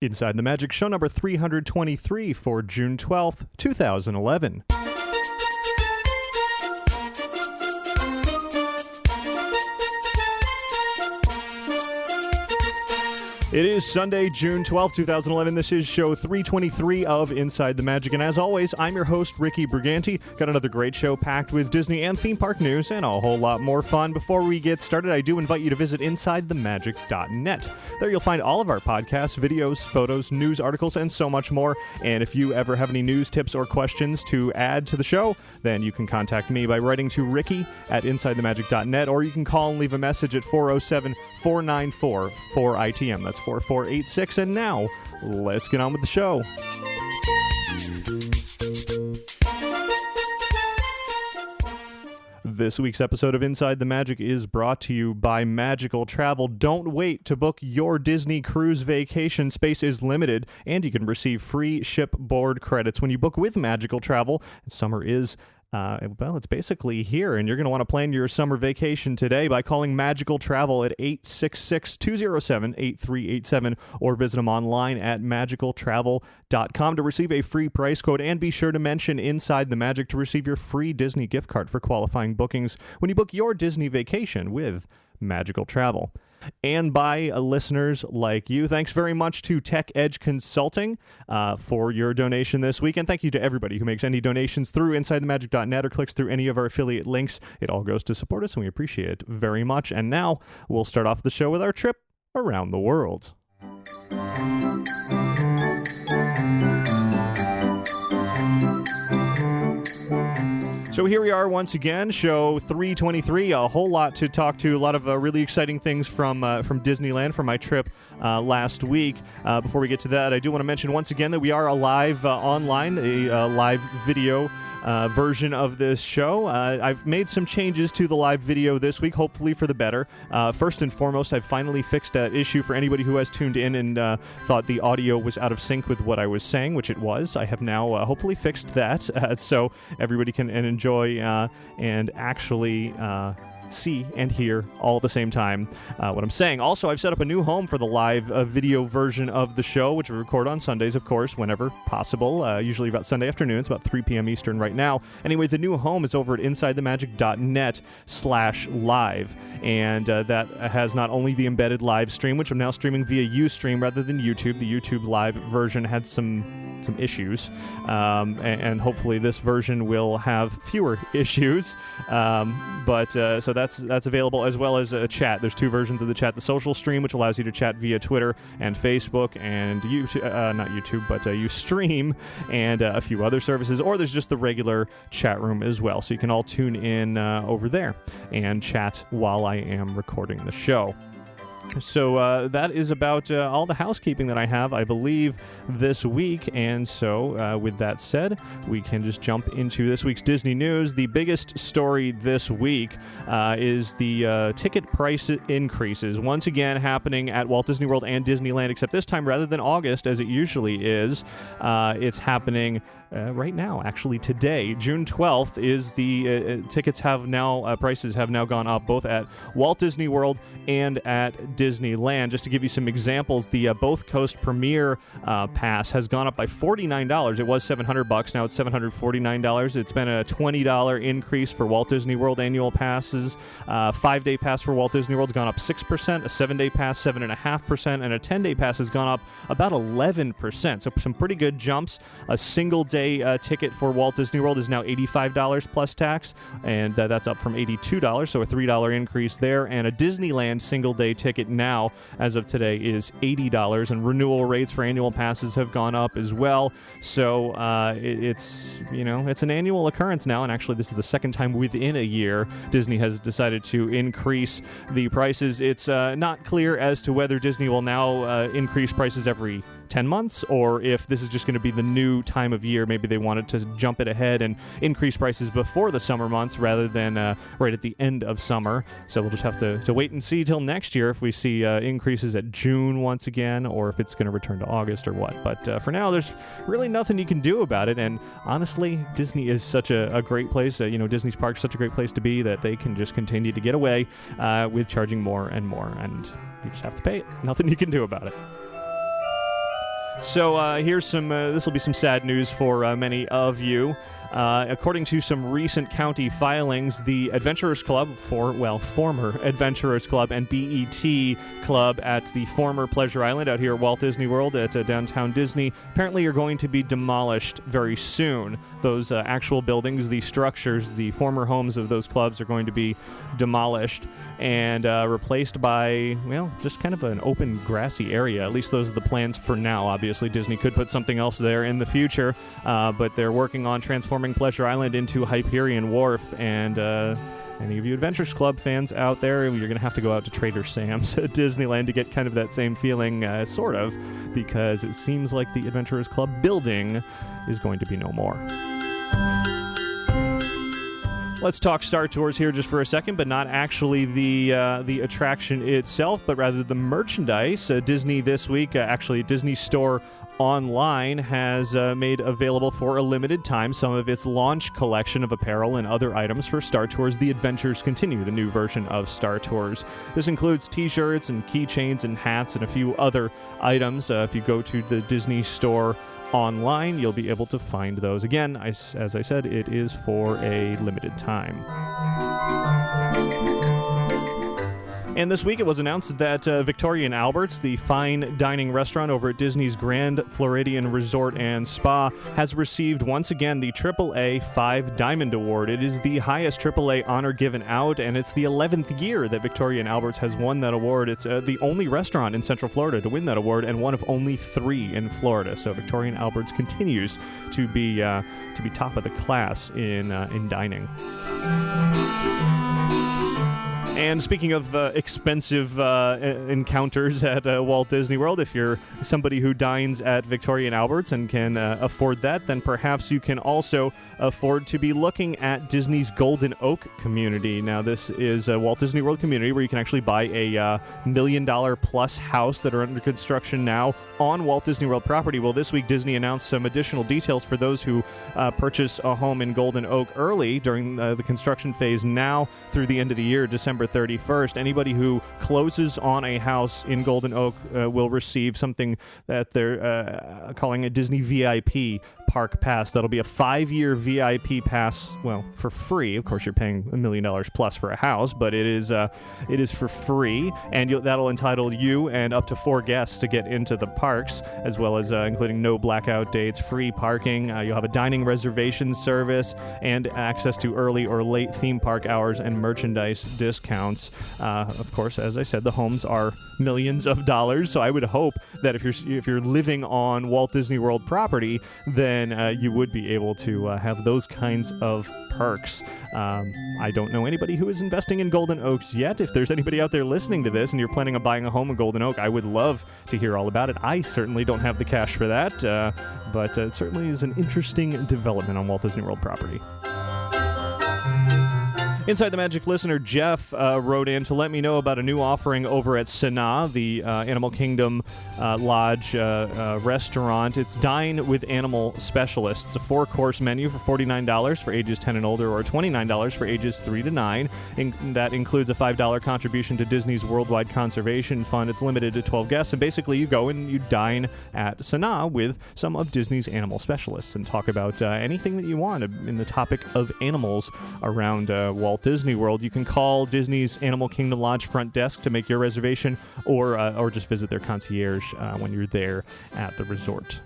Inside the Magic, show number 323 for June 12th, 2011. It is Sunday, June 12th, 2011. This is show 323 of Inside the Magic. And as always, I'm your host, Ricky Briganti. Got another great show packed with Disney and theme park news and a whole lot more fun. Before we get started, I do invite you to visit InsideTheMagic.net. There you'll find all of our podcasts, videos, photos, news articles, and so much more. And if you ever have any news, tips, or questions to add to the show, then you can contact me by writing to Ricky at InsideTheMagic.net, or you can call and leave a message at 407-494-4ITM. That's 4486, and now let's get on with the show. This week's episode of Inside the Magic is brought to you by Magical Travel. Don't wait to book your Disney cruise vacation. Space is limited, and you can receive free shipboard credits when you book with Magical Travel. Summer is well, it's basically here, and you're going to want to plan your summer vacation today by calling Magical Travel at 866-207-8387 or visit them online at magicaltravel.com to receive a free price quote, and be sure to mention Inside the Magic to receive your free Disney gift card for qualifying bookings when you book your Disney vacation with Magical Travel. And by listeners like you. Thanks very much to Tech Edge Consulting for your donation this week. And thank you to everybody who makes any donations through InsideTheMagic.net or clicks through any of our affiliate links. It all goes to support us, and we appreciate it very much. And now we'll start off the show with our trip around the world. So here we are once again, show 323, a whole lot to talk to, a lot of really exciting things from Disneyland from my trip last week. Before we get to that, I do want to mention once again that we are alive online, a live video version of this show. I've made some changes to the live video this week, hopefully for the better. First and foremost, I've finally fixed that issue for anybody who has tuned in and thought the audio was out of sync with what I was saying, which it was. I have now hopefully fixed that, so everybody can enjoy and actually see and hear all at the same time what I'm saying. Also, I've set up a new home for the live video version of the show, which we record on Sundays, of course, whenever possible, usually about Sunday afternoons, about 3 p.m. Eastern right now. Anyway, the new home is over at InsideTheMagic.net/live, and that has not only the embedded live stream, which I'm now streaming via Ustream rather than YouTube. The YouTube live version had some issues, and hopefully this version will have fewer issues, but so that's available, as well as a chat. There's two versions of the chat: the social stream, which allows you to chat via Twitter and Facebook and YouTube, not YouTube, but Ustream, and a few other services, or there's just the regular chat room as well, so you can all tune in over there and chat while I am recording the show. So that is about all the housekeeping that I have, I believe, this week. And so with that said, we can just jump into this week's Disney news. The biggest story this week is the ticket price increases once again happening at Walt Disney World and Disneyland, except this time, rather than August as it usually is, it's happening right now, actually today. June 12th is the tickets have now, prices have now gone up both at Walt Disney World and at Disneyland. Just to give you some examples, the Both Coast Premier Pass has gone up by $49. It was $700, now it's $749. It's been a $20 increase for Walt Disney World annual passes. 5-day pass for Walt Disney World has gone up 6%, a 7-day pass 7.5%, and a 10-day pass has gone up about 11%. So some pretty good jumps. A single day ticket for Walt Disney World is now $85 plus tax, and that's up from $82, so a $3 increase there. And a Disneyland single-day ticket now, as of today, is $80, and renewal rates for annual passes have gone up as well. So it's an annual occurrence now, and actually this is the second time within a year Disney has decided to increase the prices. It's not clear as to whether Disney will now increase prices every 10 months, or if this is just going to be the new time of year. Maybe they wanted to jump it ahead and increase prices before the summer months rather than right at the end of summer. So we'll just have to wait and see till next year if we see increases at June once again, or if it's going to return to August or what. But for now, there's really nothing you can do about it. And honestly, Disney is such a great place. Disney's park is such a great place to be that they can just continue to get away with charging more and more. And you just have to pay it. Nothing you can do about it. So here's some. This will be some sad news for many of you. According to some recent county filings, the Adventurers Club, former Adventurers Club and BET Club at the former Pleasure Island out here at Walt Disney World at downtown Disney, apparently are going to be demolished very soon. Those actual buildings, the structures, the former homes of those clubs are going to be demolished and replaced by, just kind of an open grassy area. At least those are the plans for now. Obviously, Disney could put something else there in the future, but they're working on transforming Pleasure Island into Hyperion Wharf, and any of you Adventures Club fans out there, you're going to have to go out to Trader Sam's at Disneyland to get kind of that same feeling, sort of, because it seems like the Adventurers Club building is going to be no more. Let's talk Star Tours here just for a second, but not actually the attraction itself, but rather the merchandise. Disney this week, actually Disney Store Online has made available for a limited time some of its launch collection of apparel and other items for Star Tours The Adventures Continue, the new version of Star Tours. This includes t-shirts and keychains and hats and a few other items. If you go to the Disney Store Online, you'll be able to find those. Again, as I said, it is for a limited time. And this week it was announced that Victoria & Albert's, the fine dining restaurant over at Disney's Grand Floridian Resort and Spa, has received once again the AAA 5 Diamond Award. It is the highest AAA honor given out, and it's the 11th year that Victoria & Albert's has won that award. It's the only restaurant in Central Florida to win that award, and one of only 3 in Florida. So Victoria & Albert's continues to be top of the class in dining. And speaking of expensive encounters at Walt Disney World, if you're somebody who dines at Victoria & Albert's and can afford that, then perhaps you can also afford to be looking at Disney's Golden Oak community. Now, this is a Walt Disney World community where you can actually buy a $1 million plus house that are under construction now on Walt Disney World property. Well, this week Disney announced some additional details for those who purchase a home in Golden Oak early during the construction phase now through the end of the year, December 31st. Anybody who closes on a house in Golden Oak will receive something that they're calling a Disney VIP Park Pass. That'll be a 5-year VIP pass, for free. Of course, you're paying $1 million plus for a house, but it is for free, and that'll entitle you and up to 4 guests to get into the parks, as well as including no blackout dates, free parking. You'll have a dining reservation service and access to early or late theme park hours and merchandise discounts. Of course, as I said, the homes are millions of dollars, so I would hope that if you're living on Walt Disney World property, then you would be able to have those kinds of perks. I don't know anybody who is investing in Golden Oaks yet. If there's anybody out there listening to this and you're planning on buying a home in Golden Oak, I would love to hear all about it. I certainly don't have the cash for that, but it certainly is an interesting development on Walt Disney World property. Inside the Magic listener Jeff wrote in to let me know about a new offering over at Sanaa, the Animal Kingdom Lodge restaurant. It's Dine with Animal Specialists, a 4-course menu for $49 for ages 10 and older, or $29 for ages 3 to 9. That includes a $5 contribution to Disney's Worldwide Conservation Fund. It's limited to 12 guests, and basically you go and you dine at Sanaa with some of Disney's animal specialists and talk about anything that you want in the topic of animals around Walt Disney World. You can call Disney's Animal Kingdom Lodge front desk to make your reservation, or just visit their concierge when you're there at the resort.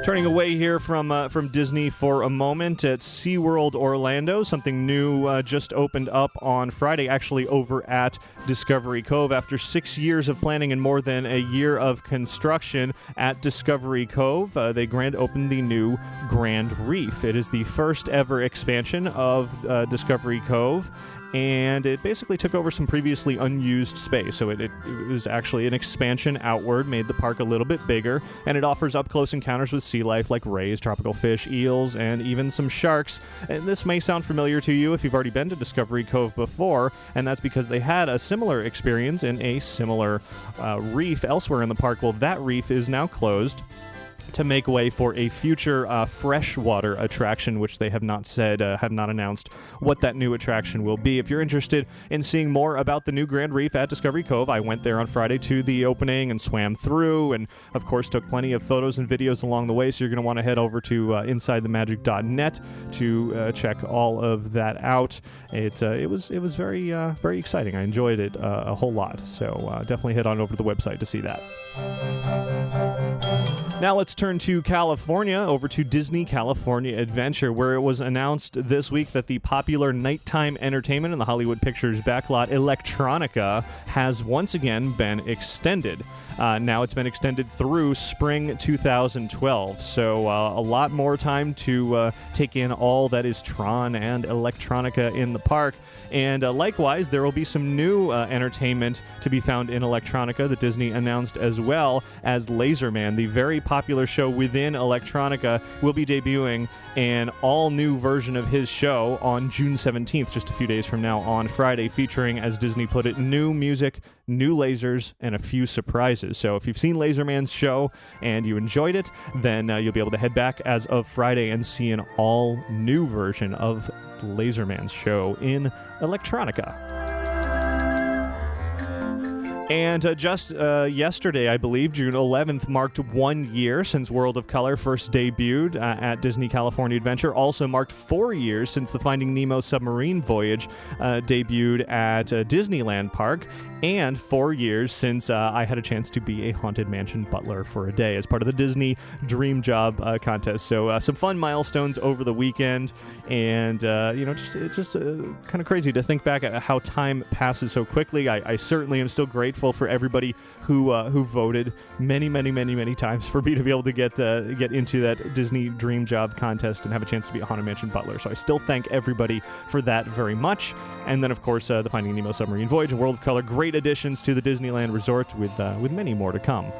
Turning away here from Disney for a moment, at SeaWorld Orlando, something new just opened up on Friday, actually over at Discovery Cove. After 6 years of planning and more than a year of construction at Discovery Cove, they grand opened the new Grand Reef. It is the first ever expansion of Discovery Cove, and it basically took over some previously unused space. So it was actually an expansion outward, made the park a little bit bigger, and it offers up-close encounters with sea life like rays, tropical fish, eels, and even some sharks. And this may sound familiar to you if you've already been to Discovery Cove before, and that's because they had a similar experience in a similar reef elsewhere in the park. Well, that reef is now closed, to make way for a future freshwater attraction, which they have not said, have not announced what that new attraction will be. If you're interested in seeing more about the new Grand Reef at Discovery Cove, I went there on Friday to the opening and swam through, and of course took plenty of photos and videos along the way, so you're going to want to head over to InsideTheMagic.net to check all of that out. It was very very exciting. I enjoyed it a whole lot, so definitely head on over to the website to see that. Now let's turn to California, over to Disney California Adventure, where it was announced this week that the popular nighttime entertainment in the Hollywood Pictures backlot, Electronica, has once again been extended. Now it's been extended through spring 2012, so a lot more time to take in all that is Tron and Electronica in the park. And likewise, there will be some new entertainment to be found in Electronica that Disney announced, as well as Laserman, the very popular show within Electronica, will be debuting an all-new version of his show on June 17th, just a few days from now on Friday, featuring, as Disney put it, new music, new lasers, and a few surprises. So if you've seen Laserman's show and you enjoyed it, then you'll be able to head back as of Friday and see an all-new version of Laserman's show in Electronica. And just yesterday, I believe, June 11th, marked 1 year since World of Color first debuted at Disney California Adventure. Also marked 4 years since the Finding Nemo submarine voyage debuted at Disneyland Park. And 4 years since I had a chance to be a Haunted Mansion butler for a day as part of the Disney Dream Job contest. So some fun milestones over the weekend, and just kind of crazy to think back at how time passes so quickly. I certainly am still grateful for everybody who voted many times for me to be able to get into that Disney Dream Job contest and have a chance to be a Haunted Mansion butler. So I still thank everybody for that very much. And then, of course, the Finding Nemo submarine voyage and World of Color, great additions to the Disneyland Resort with many more to come.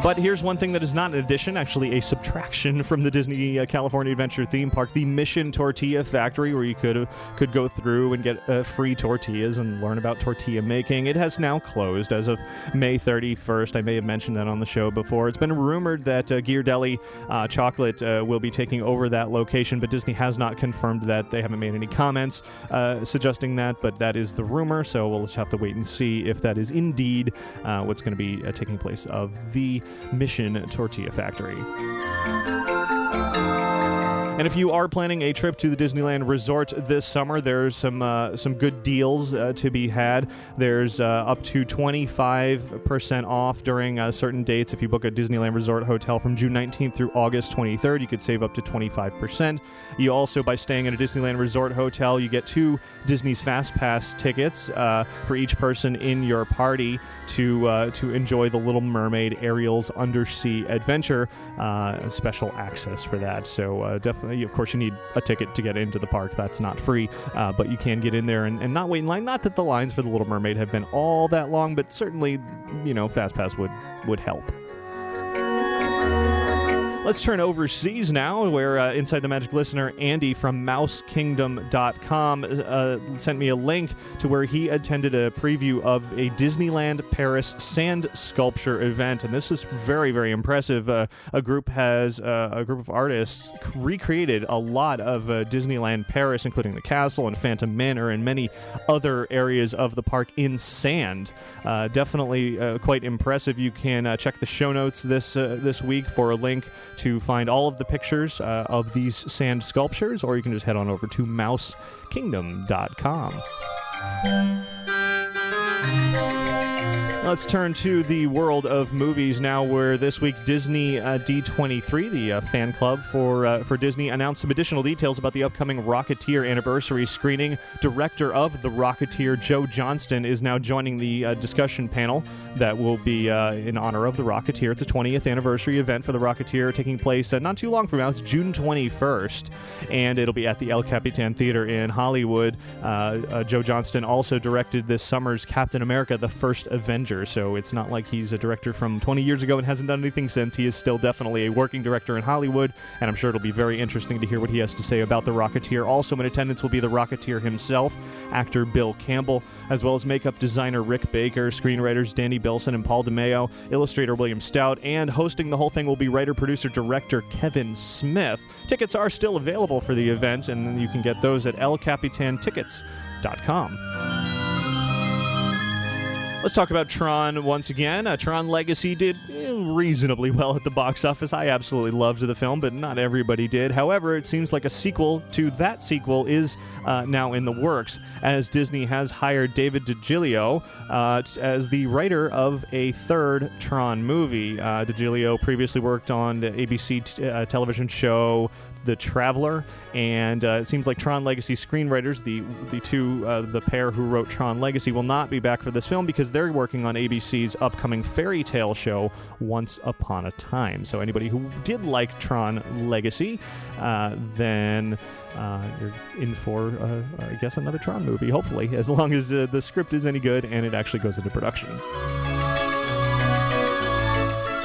But here's one thing that is not an addition, actually a subtraction from the Disney California Adventure theme park, the Mission Tortilla Factory, where you could go through and get free tortillas and learn about tortilla making. It has now closed as of May 31st. I may have mentioned that on the show before. It's been rumored that Ghirardelli Chocolate will be taking over that location, but Disney has not confirmed that. They haven't made any comments suggesting that, but that is the rumor, so we'll just have to wait and see if that is indeed what's going to be taking place of the Mission Tortilla Factory. And if you are planning a trip to the Disneyland Resort this summer, there's some good deals to be had. There's up to 25% off during certain dates. If you book a Disneyland Resort hotel from June 19th through August 23rd, you could save up to 25%. You also, by staying at a Disneyland Resort hotel, you get 2 Disney's Fast Pass tickets for each person in your party to enjoy the Little Mermaid Ariel's Undersea Adventure. Special access for that. So definitely. Of course, you need a ticket to get into the park. That's not free, but you can get in there and not wait in line. Not that the lines for the Little Mermaid have been all that long, but certainly, Fast Pass would help. Let's turn overseas now, where Inside the Magic listener Andy from MouseKingdom.com sent me a link to where he attended a preview of a Disneyland Paris sand sculpture event, and this is very, very impressive. A group of artists recreated a lot of Disneyland Paris, including the castle and Phantom Manor and many other areas of the park in sand. Definitely quite impressive. You can check the show notes this week for a link to find all of the pictures of these sand sculptures, or you can just head on over to MouseKingdom.com. Let's turn to the world of movies now, where this week Disney D23, the fan club for Disney, announced some additional details about the upcoming Rocketeer anniversary screening. Director of The Rocketeer, Joe Johnston, is now joining the discussion panel that will be in honor of The Rocketeer. It's a 20th anniversary event for The Rocketeer, taking place not too long from now. It's June 21st, and it'll be at the El Capitan Theater in Hollywood. Joe Johnston also directed this summer's Captain America: The First Avengers. director, so it's not like he's a director from 20 years ago and hasn't done anything since. He is still definitely a working director in Hollywood, and I'm sure it'll be very interesting to hear what he has to say about The Rocketeer. Also in attendance will be The Rocketeer himself, actor Bill Campbell, as well as makeup designer Rick Baker, screenwriters Danny Bilson and Paul DeMeo, illustrator William Stout, and hosting the whole thing will be writer, producer, director Kevin Smith. Tickets are still available for the event, and you can get those at elcapitantickets.com. Let's talk about Tron once again. Tron Legacy did reasonably well at the box office. I absolutely loved the film, but not everybody did. However, it seems like a sequel to that sequel is now in the works, as Disney has hired David DiGilio as the writer of a third Tron movie. DiGilio previously worked on the ABC television show The Traveler, and it seems like Tron Legacy screenwriters, the pair who wrote Tron Legacy, will not be back for this film because they're working on ABC's upcoming fairy tale show Once Upon a Time. So anybody who did like Tron Legacy, then you're in for, I guess, another Tron movie, hopefully, as long as the script is any good and it actually goes into production.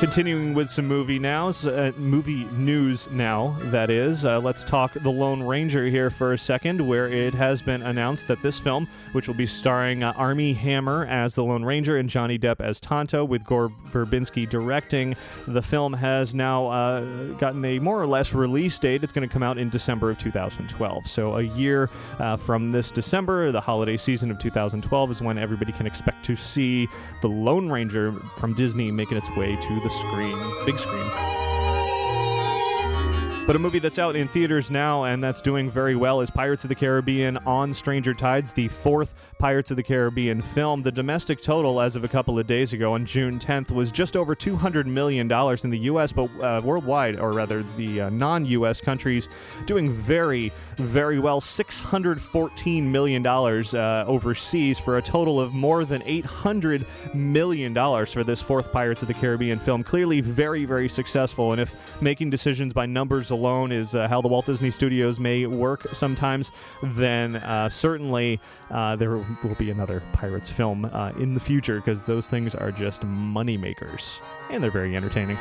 Continuing with some movie news now, that is. Let's talk The Lone Ranger here for a second, where it has been announced that this film, which will be starring Armie Hammer as the Lone Ranger and Johnny Depp as Tonto, with Gore Verbinski directing, the film has now gotten a more or less release date. It's going to come out in December of 2012. So a year from this December, the holiday season of 2012, is when everybody can expect to see The Lone Ranger from Disney making its way to the big screen. But a movie that's out in theaters now and that's doing very well is Pirates of the Caribbean on Stranger Tides, the fourth Pirates of the Caribbean film. The domestic total as of a couple of days ago on June 10th was just over $200 million in the U.S., but worldwide, or rather the non-U.S. countries, doing very, very well. $614 million overseas for a total of more than $800 million for this fourth Pirates of the Caribbean film. Clearly very, very successful, and if making decisions by numbers alone is how the Walt Disney Studios may work sometimes, then certainly there will be another Pirates film in the future, because those things are just money makers, and they're very entertaining.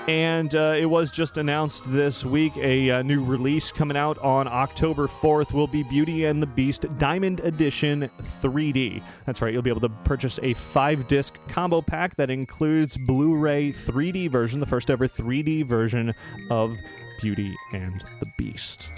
And it was just announced this week, a new release coming out on October 4th will be Beauty and the Beast Diamond Edition 3D. That's right, you'll be able to purchase a 5-disc combo pack that includes Blu-ray 3D version, the first ever 3D version of Beauty and the Beast.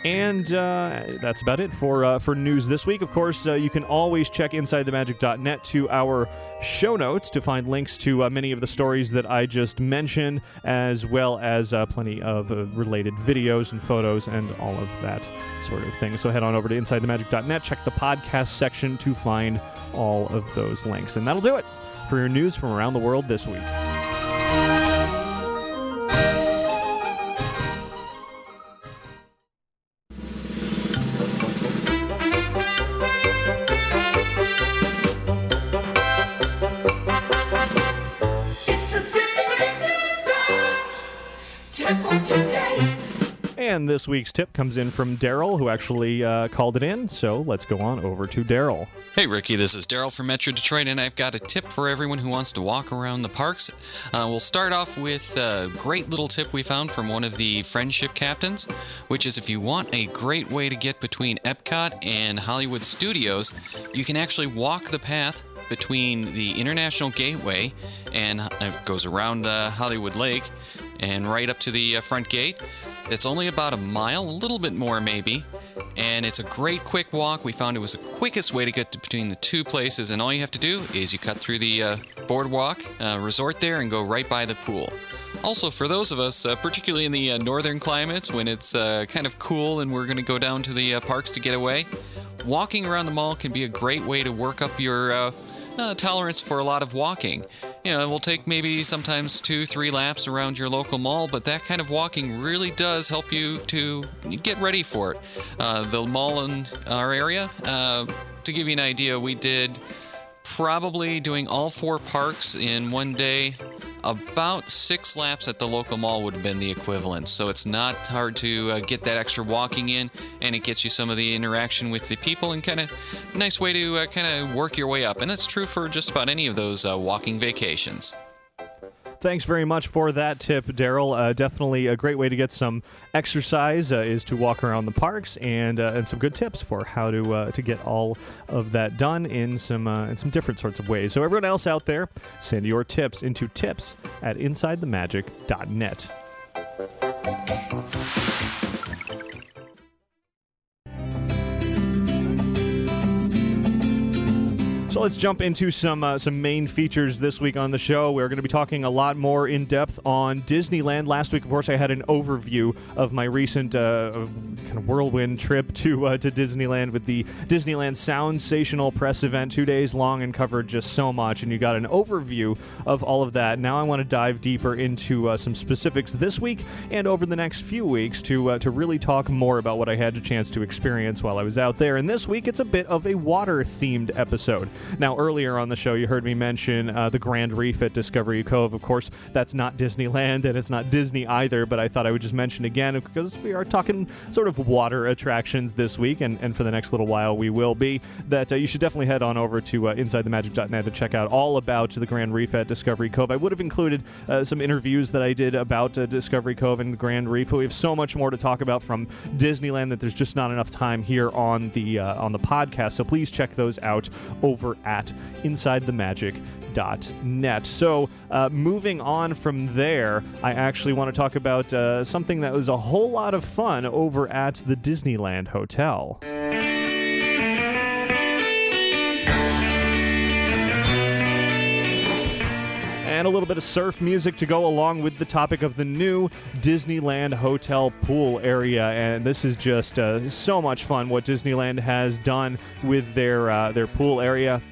And that's about it for news this week. Of course, you can always check InsideTheMagic.net to our show notes to find links to many of the stories that I just mentioned, as well as plenty of related videos and photos and all of that sort of thing. So head on over to InsideTheMagic.net, check the podcast section to find all of those links. And that'll do it for your news from around the world this week. And this week's tip comes in from Daryl, who actually called it in, so let's go on over to Daryl. Hey Ricky, this is Daryl from Metro Detroit, and I've got a tip for everyone who wants to walk around the parks. We'll start off with a great little tip we found from one of the friendship captains, which is if you want a great way to get between Epcot and Hollywood Studios, you can actually walk the path between the International Gateway, and it goes around Hollywood Lake and right up to the front gate. It's only about a mile, a little bit more maybe, and it's a great quick walk. We found it was the quickest way to get between the two places, and all you have to do is you cut through the boardwalk resort there and go right by the pool. Also, for those of us, particularly in the northern climates, when it's kind of cool and we're going to go down to the parks to get away, walking around the mall can be a great way to work up your tolerance for a lot of walking. You know, it will take maybe sometimes 2-3 laps around your local mall, but that kind of walking really does help you to get ready for it. The mall in our area, to give you an idea, we did probably doing all 4 parks in one day about 6 laps at the local mall would have been the equivalent. So it's not hard to get that extra walking in, and it gets you some of the interaction with the people, and kind of nice way to kind of work your way up. And that's true for just about any of those walking vacations. Thanks very much for that tip, Daryl. Definitely a great way to get some exercise is to walk around the parks, and some good tips for how to get all of that done in some different sorts of ways. So everyone else out there, send your tips into tips@insidethemagic.net. So let's jump into some main features this week on the show. We're going to be talking a lot more in depth on Disneyland. Last week, of course, I had an overview of my recent kind of whirlwind trip to Disneyland with the Disneyland Soundsational press event, 2 days long, and covered just so much. And you got an overview of all of that. Now I want to dive deeper into some specifics this week and over the next few weeks to really talk more about what I had a chance to experience while I was out there. And this week, it's a bit of a water-themed episode. Now, earlier on the show, you heard me mention the Grand Reef at Discovery Cove. Of course, that's not Disneyland, and it's not Disney either, but I thought I would just mention again, because we are talking sort of water attractions this week, and for the next little while we will be, that you should definitely head on over to InsideTheMagic.net to check out all about the Grand Reef at Discovery Cove. I would have included some interviews that I did about Discovery Cove and the Grand Reef, but we have so much more to talk about from Disneyland that there's just not enough time here on the podcast, so please check those out over at InsideTheMagic.net. So moving on from there, I actually want to talk about something that was a whole lot of fun over at the Disneyland Hotel. And a little bit of surf music to go along with the topic of the new Disneyland Hotel pool area. And this is just so much fun what Disneyland has done with their pool area.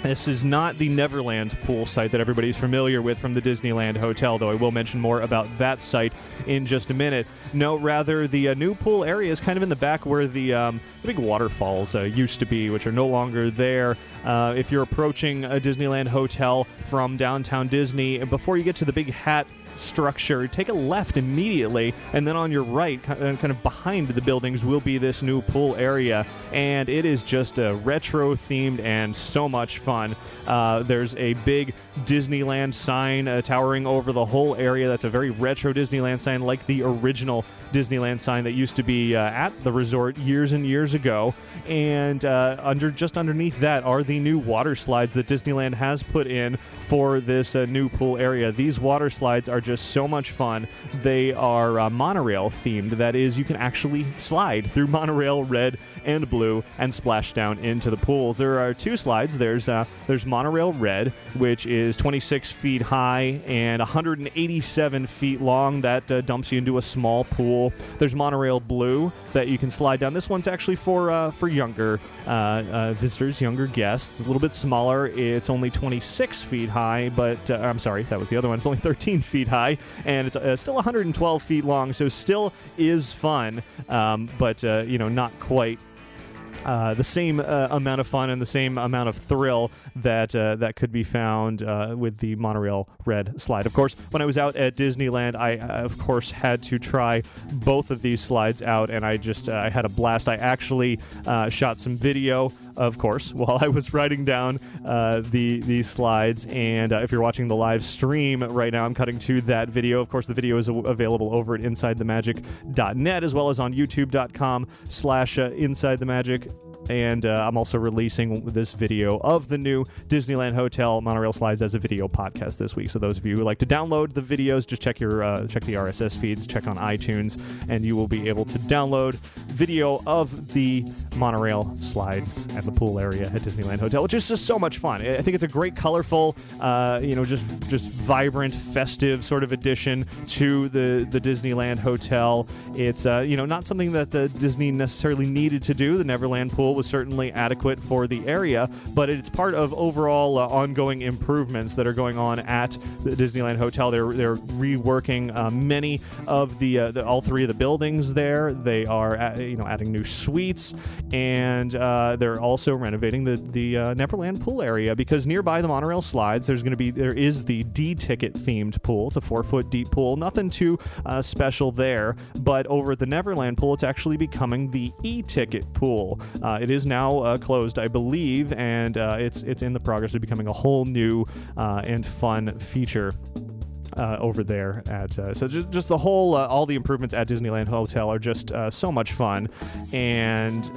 This is not the Neverland pool site that everybody's familiar with from the Disneyland Hotel, though I will mention more about that site in just a minute. No, rather, the new pool area is kind of in the back where the big waterfalls used to be, which are no longer there. If you're approaching a Disneyland Hotel from downtown Disney, before you get to the big hat structure, take a left immediately, and then on your right, kind of behind the buildings, will be this new pool area, and it is just retro themed and so much fun. There's a big Disneyland sign towering over the whole area. That's a very retro Disneyland sign, like the original Disneyland sign that used to be at the resort years and years ago. And just underneath that are the new water slides that Disneyland has put in for this new pool area. These water slides are just so much fun. They are Monorail themed. That is, you can actually slide through Monorail red and blue and splash down into the pools. There are 2 slides. There's Monorail red, which is 26 feet high and 187 feet long. That dumps you into a small pool. There's Monorail blue that you can slide down. This one's actually for younger visitors, younger guests. It's a little bit smaller. It's only 26 feet high, but I'm sorry, that was the other one. It's only 13 feet high, and it's still 112 feet long, so still is fun, but not quite the same amount of fun and the same amount of thrill that could be found with the Monorail red slide. Of course, when I was out at Disneyland, I of course had to try both of these slides out, and I had a blast. I actually shot some video, of course, while I was riding down these slides. And if you're watching the live stream right now, I'm cutting to that video. Of course, the video is available over at InsideTheMagic.net, as well as on YouTube.com/InsideTheMagic. And I'm also releasing this video of the new Disneyland Hotel monorail slides as a video podcast this week. So those of you who like to download the videos, just check the RSS feeds, check on iTunes, and you will be able to download video of the monorail slides at the pool area at Disneyland Hotel, which is just so much fun. I think it's a great, colorful, just vibrant, festive sort of addition to the Disneyland Hotel. It's not something that Disney necessarily needed to do. The Neverland pool pool was certainly adequate for the area, but it's part of overall ongoing improvements that are going on at the Disneyland Hotel. They're reworking many of all three of the buildings there. They are adding new suites, and they're also renovating the Neverland pool area, because nearby the monorail slides there is the D-ticket themed pool. It's a 4-foot deep pool. Nothing too special there, but over at the Neverland pool, it's actually becoming the E-ticket pool. It is now closed, I believe, and it's in the progress of becoming a whole new and fun feature over there at so just the whole all the improvements at Disneyland Hotel are just so much fun, and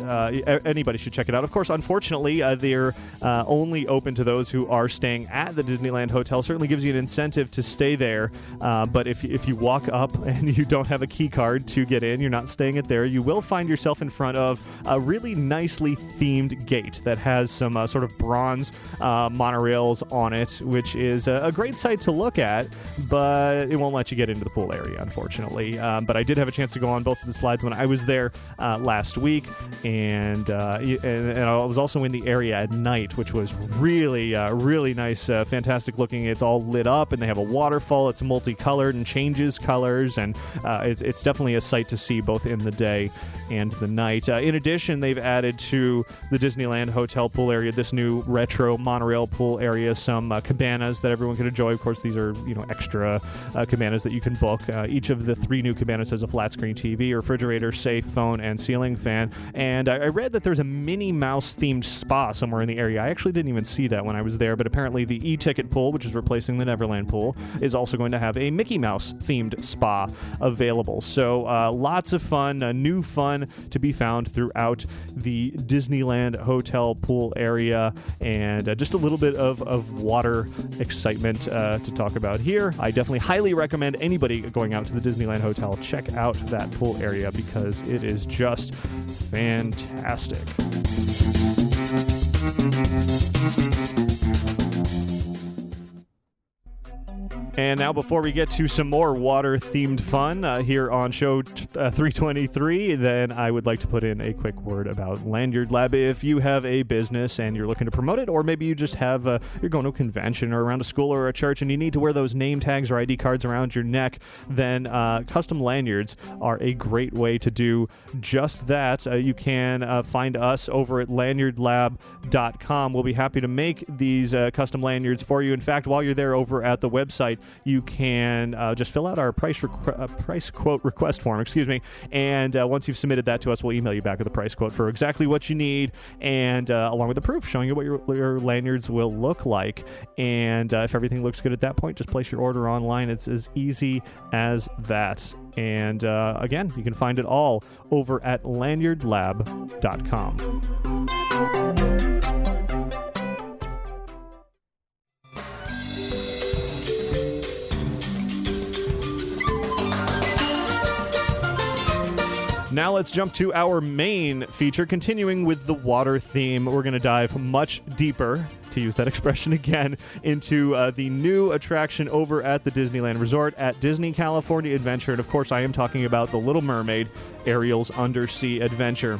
anybody should check it out. Of course, unfortunately, they're only open to those who are staying at the Disneyland Hotel. Certainly gives you an incentive to stay there, but if you walk up and you don't have a key card to get in, you're not staying it there, you will find yourself in front of a really nicely themed gate that has some sort of bronze monorails on it, which is a great sight to look at, but it won't let you get into the pool area, unfortunately. But I did have a chance to go on both of the slides when I was there last week, and I was also in the area at night, which was really nice, fantastic looking. It's all lit up, and they have a waterfall. It's multicolored and changes colors, and it's definitely a sight to see both in the day and the night. In addition, they've added to the Disneyland Hotel pool area this new retro monorail pool area, some cabanas that everyone can enjoy. Of course, these are extra cabanas that you can book. Each of the 3 new cabanas has a flat screen TV, refrigerator, safe, phone, and ceiling fan. And I read that there's a Minnie Mouse themed spa somewhere in the area. I actually didn't even see that when I was there, but apparently the E-ticket pool, which is replacing the Neverland pool, is also going to have a Mickey Mouse themed spa available. So lots of fun, new fun to be found throughout the Disneyland Hotel pool area, and just a little bit of water excitement to talk about here. I definitely highly recommend anybody going out to the Disneyland Hotel check out that pool area, because it is just fantastic. And now, before we get to some more water-themed fun here on show 323, then I would like to put in a quick word about Lanyard Lab. If you have a business and you're looking to promote it, or maybe you just have you're going to a convention or around a school or a church and you need to wear those name tags or ID cards around your neck, then custom lanyards are a great way to do just that. You can find us over at lanyardlab.com. We'll be happy to make these custom lanyards for you. In fact, while you're there over at the website, you can just fill out our price quote request form, and once you've submitted that to us, we'll email you back with a price quote for exactly what you need, and along with the proof showing you what your lanyards will look like. And if everything looks good at that point, just place your order online. It's as easy as that. And again, you can find it all over at lanyardlab.com. Now let's jump to our main feature. Continuing with the water theme, we're going to dive much deeper, to use that expression again, into the new attraction over at the Disneyland Resort at Disney California Adventure. And of course, I am talking about The Little Mermaid, Ariel's Undersea Adventure.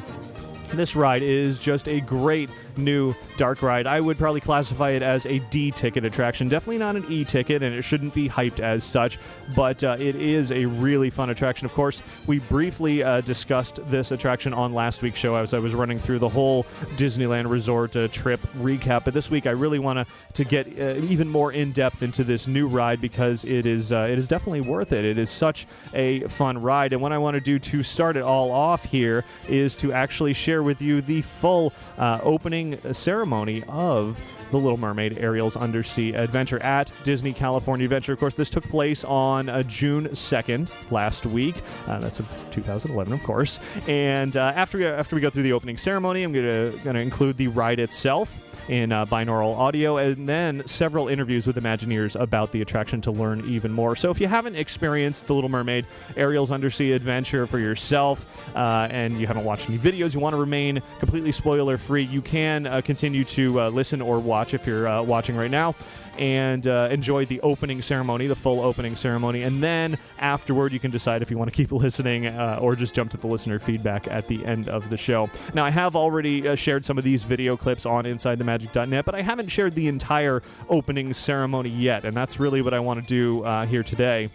This ride is just a great new dark ride. I would probably classify it as a D-ticket attraction. Definitely not an E-ticket, and it shouldn't be hyped as such, but it is a really fun attraction. Of course, we briefly discussed this attraction on last week's show as I was running through the whole Disneyland Resort trip recap, but this week I really want to get even more in-depth into this new ride, because it is definitely worth it. It is such a fun ride, and what I want to do to start it all off here is to actually share with you the full opening ceremony of The Little Mermaid, Ariel's Undersea Adventure at Disney California Adventure. Of course, this took place on June 2nd, last week. That's of 2011, of course. And after we go through the opening ceremony, I'm going to include the ride itself in binaural audio, and then several interviews with Imagineers about the attraction to learn even more. So if you haven't experienced The Little Mermaid, Ariel's Undersea Adventure for yourself, and you haven't watched any videos, you want to remain completely spoiler-free, you can continue to listen or watch if you're watching right now. and enjoy the opening ceremony, the full opening ceremony. And then afterward, you can decide if you want to keep listening or just jump to the listener feedback at the end of the show. Now, I have already shared some of these video clips on InsideTheMagic.net, but I haven't shared the entire opening ceremony yet, and that's really what I want to do here today.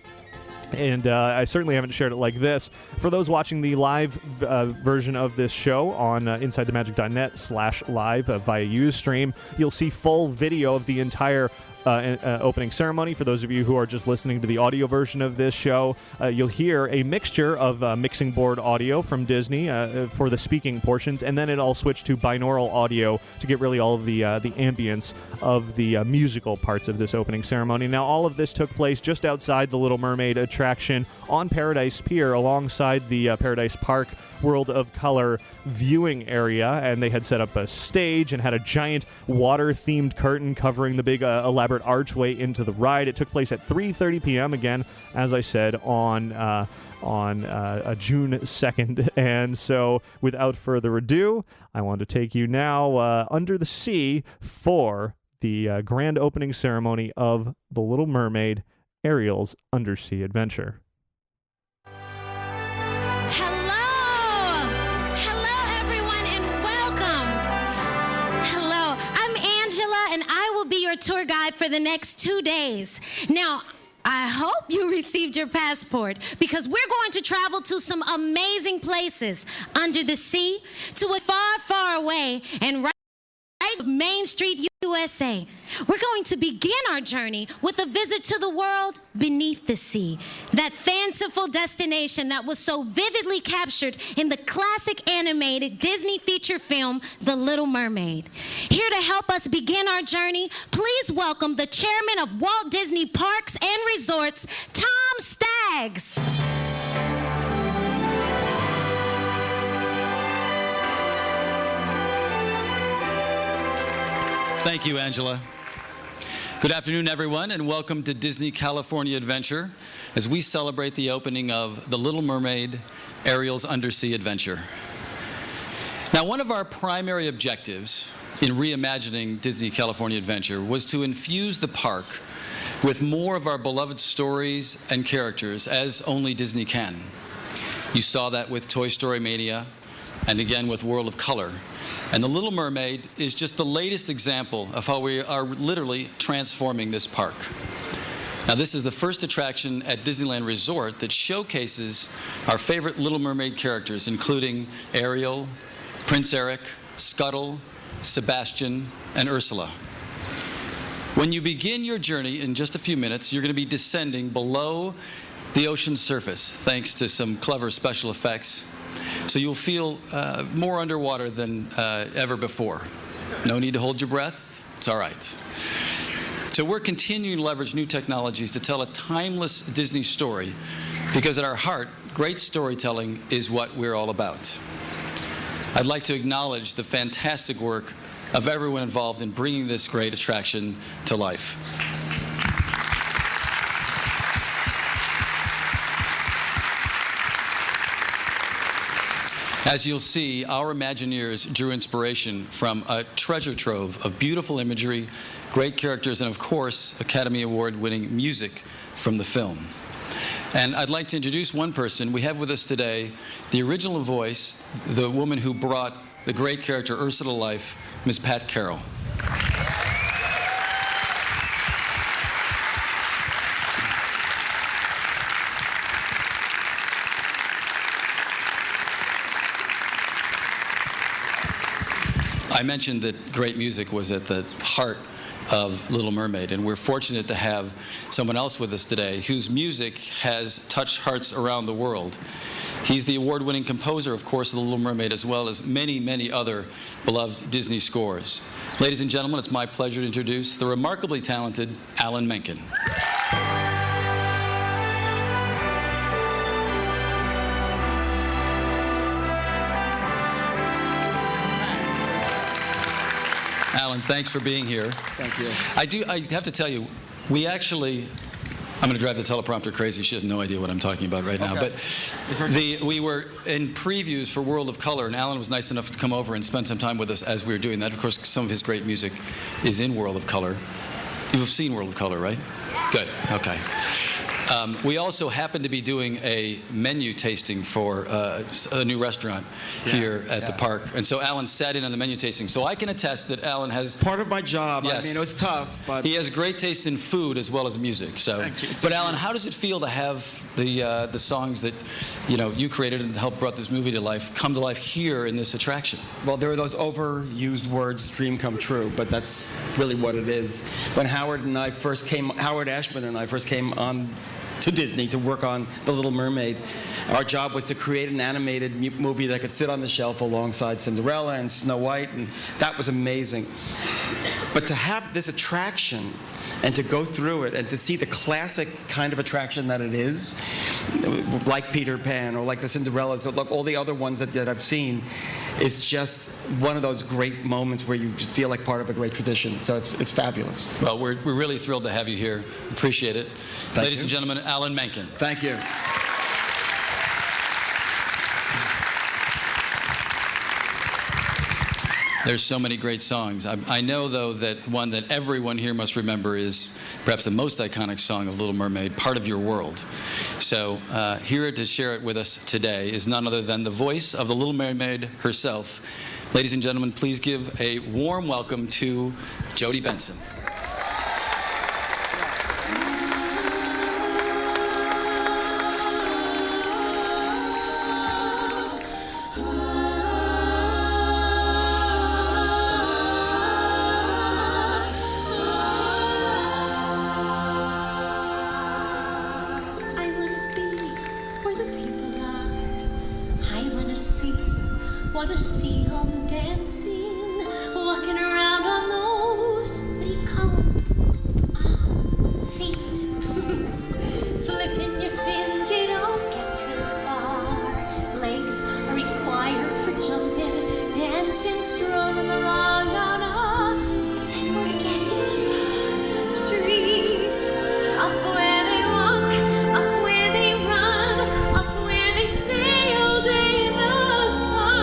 And I certainly haven't shared it like this. For those watching the live version of this show on InsideTheMagic.net/live via Ustream, you'll see full video of the entire opening ceremony. For those of you who are just listening to the audio version of this show, you'll hear a mixture of mixing board audio from Disney for the speaking portions, and then it all switched to binaural audio to get really all of the ambience of the musical parts of this opening ceremony. Now, all of this took place just outside the Little Mermaid attraction on Paradise Pier, alongside the Paradise Park World of Color viewing area, and they had set up a stage and had a giant water-themed curtain covering the big elaborate archway into the ride. It took place at 3:30 p.m. again, as I said, on June 2nd. And so, without further ado, I want to take you now under the sea for the grand opening ceremony of The Little Mermaid, Ariel's Undersea Adventure. Tour guide for the next 2 days. Now, I hope you received your passport, because we're going to travel to some amazing places under the sea, to a far, far away, and right of Main Street, USA. We're going to begin our journey with a visit to the world beneath the sea, that fanciful destination that was so vividly captured in the classic animated Disney feature film, The Little Mermaid. Here to help us begin our journey, please welcome the chairman of Walt Disney Parks and Resorts, Tom Staggs. Thank you, Angela. Good afternoon, everyone, and welcome to Disney California Adventure as we celebrate the opening of The Little Mermaid, Ariel's Undersea Adventure. Now, one of our primary objectives in reimagining Disney California Adventure was to infuse the park with more of our beloved stories and characters, as only Disney can. You saw that with Toy Story Mania, and again with World of Color. And The Little Mermaid is just the latest example of how we are literally transforming this park. Now, this is the first attraction at Disneyland Resort that showcases our favorite Little Mermaid characters, including Ariel, Prince Eric, Scuttle, Sebastian, and Ursula. When you begin your journey in just a few minutes, you're going to be descending below the ocean's surface, thanks to some clever special effects. So you'll feel more underwater than ever before. No need to hold your breath. It's all right. So we're continuing to leverage new technologies to tell a timeless Disney story, because at our heart, great storytelling is what we're all about. I'd like to acknowledge the fantastic work of everyone involved in bringing this great attraction to life. As you'll see, our Imagineers drew inspiration from a treasure trove of beautiful imagery, great characters, and of course, Academy Award-winning music from the film. And I'd like to introduce one person. We have with us today the original voice, the woman who brought the great character Ursula to life, Ms. Pat Carroll. I mentioned that great music was at the heart of Little Mermaid, and we're fortunate to have someone else with us today whose music has touched hearts around the world. He's the award-winning composer, of course, of The Little Mermaid, as well as many, many other beloved Disney scores. Ladies and gentlemen, it's my pleasure to introduce the remarkably talented Alan Menken. Alan, thanks for being here. Thank you. I have to tell you, we actually, I'm going to drive the teleprompter crazy. She has no idea what I'm talking about right now. But we were in previews for World of Color, and Alan was nice enough to come over and spend some time with us as we were doing that. Of course, some of his great music is in World of Color. You've seen World of Color, right? Good. Okay. We also happen to be doing a menu tasting for a new restaurant here at the park. And so Alan sat in on the menu tasting. So I can attest that Alan has... Part of my job. Yes. I mean, it was tough, but... He has great taste in food as well as music. So, Thank you. but Alan, how does it feel to have the songs that you created and helped brought this movie to life come to life here in this attraction? Well, there are those overused words, dream come true, but that's really what it is. When Howard Ashman and I first came on to Disney to work on The Little Mermaid, our job was to create an animated movie that could sit on the shelf alongside Cinderella and Snow White, and that was amazing. But to have this attraction and to go through it and to see the classic kind of attraction that it is, like Peter Pan or like the Cinderellas or like all the other ones that I've seen, it's just one of those great moments where you just feel like part of a great tradition. So it's fabulous. Well, we're really thrilled to have you here. Appreciate it. Thank Ladies you. and gentlemen, Alan Menken. Thank you. There's so many great songs. I know, though, that one that everyone here must remember is perhaps the most iconic song of Little Mermaid, Part of Your World. So here to share it with us today is none other than the voice of the Little Mermaid herself. Ladies and gentlemen, please give a warm welcome to Jodi Benson. Wanna see them dancing, walking around on those, what do you call them? Feet. Flipping your fins, you don't get too far. Legs are required for jumping, dancing, strolling along on a, what's that word again? Street. Up where they walk, up where they run, up where they stay all day in the sun.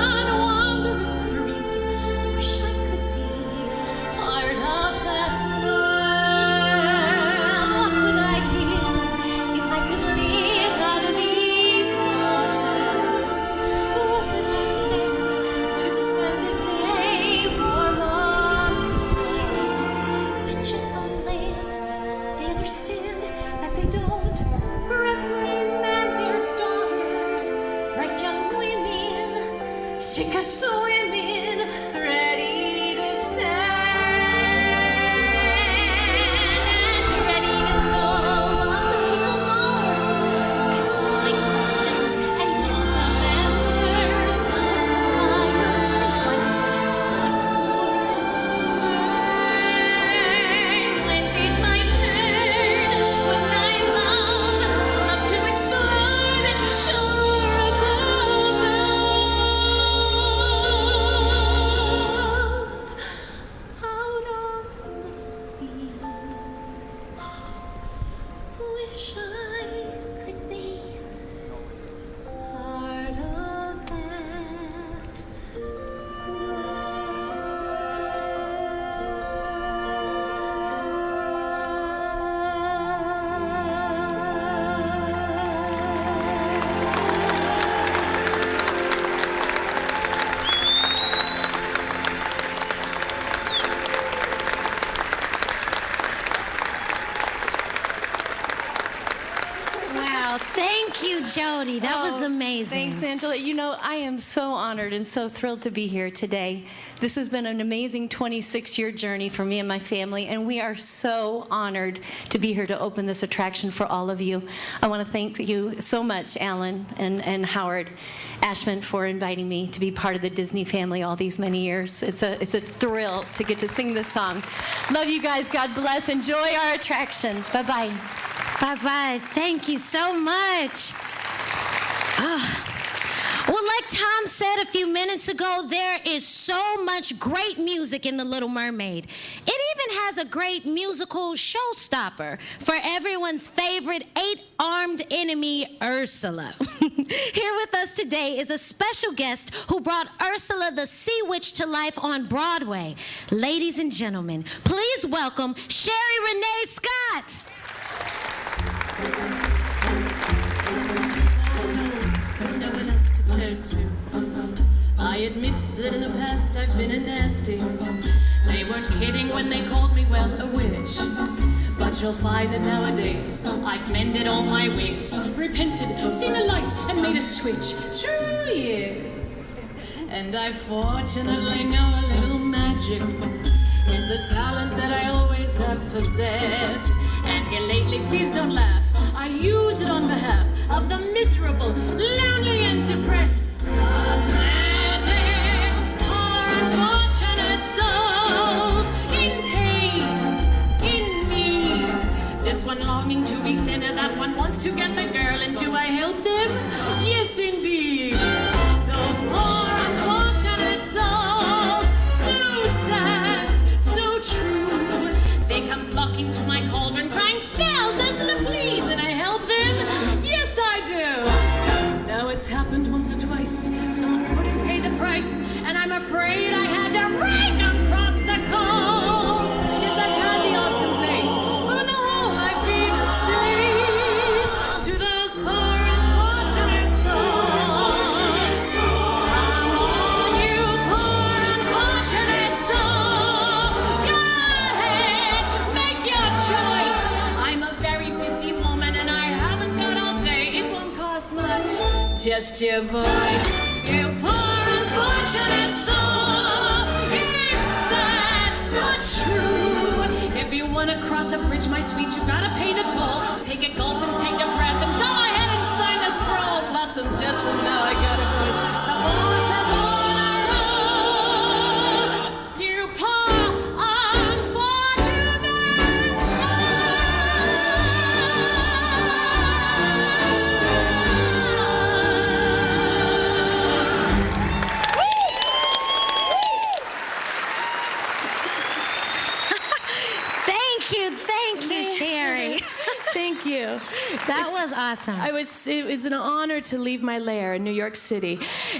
Sick of swimming, ready to stand, ready to know what the people are. Ask some big questions and get some answers. Let's find out what music explore. When's it my turn? When I'm bound up to explore that shore above the wish I could be part of that. Wow, thank you, Jodi. That was Oh, amazing. Thanks, Angela. You know, I am so honored and so thrilled to be here today. This has been an amazing 26-year journey for me and my family, and we are so honored to be here to open this attraction for all of you. I want to thank you so much, Alan and Howard Ashman, for inviting me to be part of the Disney family all these many years. It's a thrill to get to sing this song. Love you guys. God bless. Enjoy our attraction. Bye-bye. Bye-bye. Thank you so much. Well, like Tom said a few minutes ago, there is so much great music in The Little Mermaid. It even has a great musical showstopper for everyone's favorite 8-armed enemy, Ursula. Here with us today is a special guest who brought Ursula the Sea Witch to life on Broadway. Ladies and gentlemen, please welcome Sherie Rene Scott. No one else to turn to. I admit that in the past I've been a nasty. They weren't kidding when they called me, well, a witch. But you'll find that nowadays I've mended all my ways, repented, seen the light, and made a switch. True, yes. And I fortunately know a little magic. It's a talent that I always have possessed. And here lately, please don't laugh, I use it on behalf of the miserable, lonely, and depressed. Pathetic, poor, unfortunate souls in pain, in need. This one longing to be thinner, that one wants to get the girl, and do I help them? Yes, indeed. Those poor, unfortunate souls, so sad, so true. They come flocking to my cauldron, crying spells, Ursula, please, and I help them? Yes, I do. Now it's happened once or twice. Someone couldn't pay the price, and I'm afraid I had to rake across the coals. Yes, I've had the odd complaint, but on the whole, I've been a saint to those poor, unfortunate souls. Come on, you poor, unfortunate souls. Go ahead, make your choice. I'm a very busy woman, and I haven't got all day. It won't cost much, just your voice. You poor, unfortunate soul. It's sad, but true. If you wanna cross a bridge, my sweet, you gotta pay the toll. Take a gulp and take a breath, and go ahead and sign the scroll. Flotsam jetsam, now I gotta go. The boss has on a roll. You poor, unfortunate Thank you, Sherie. Thank you. That was awesome. It was an honor to leave my lair in New York City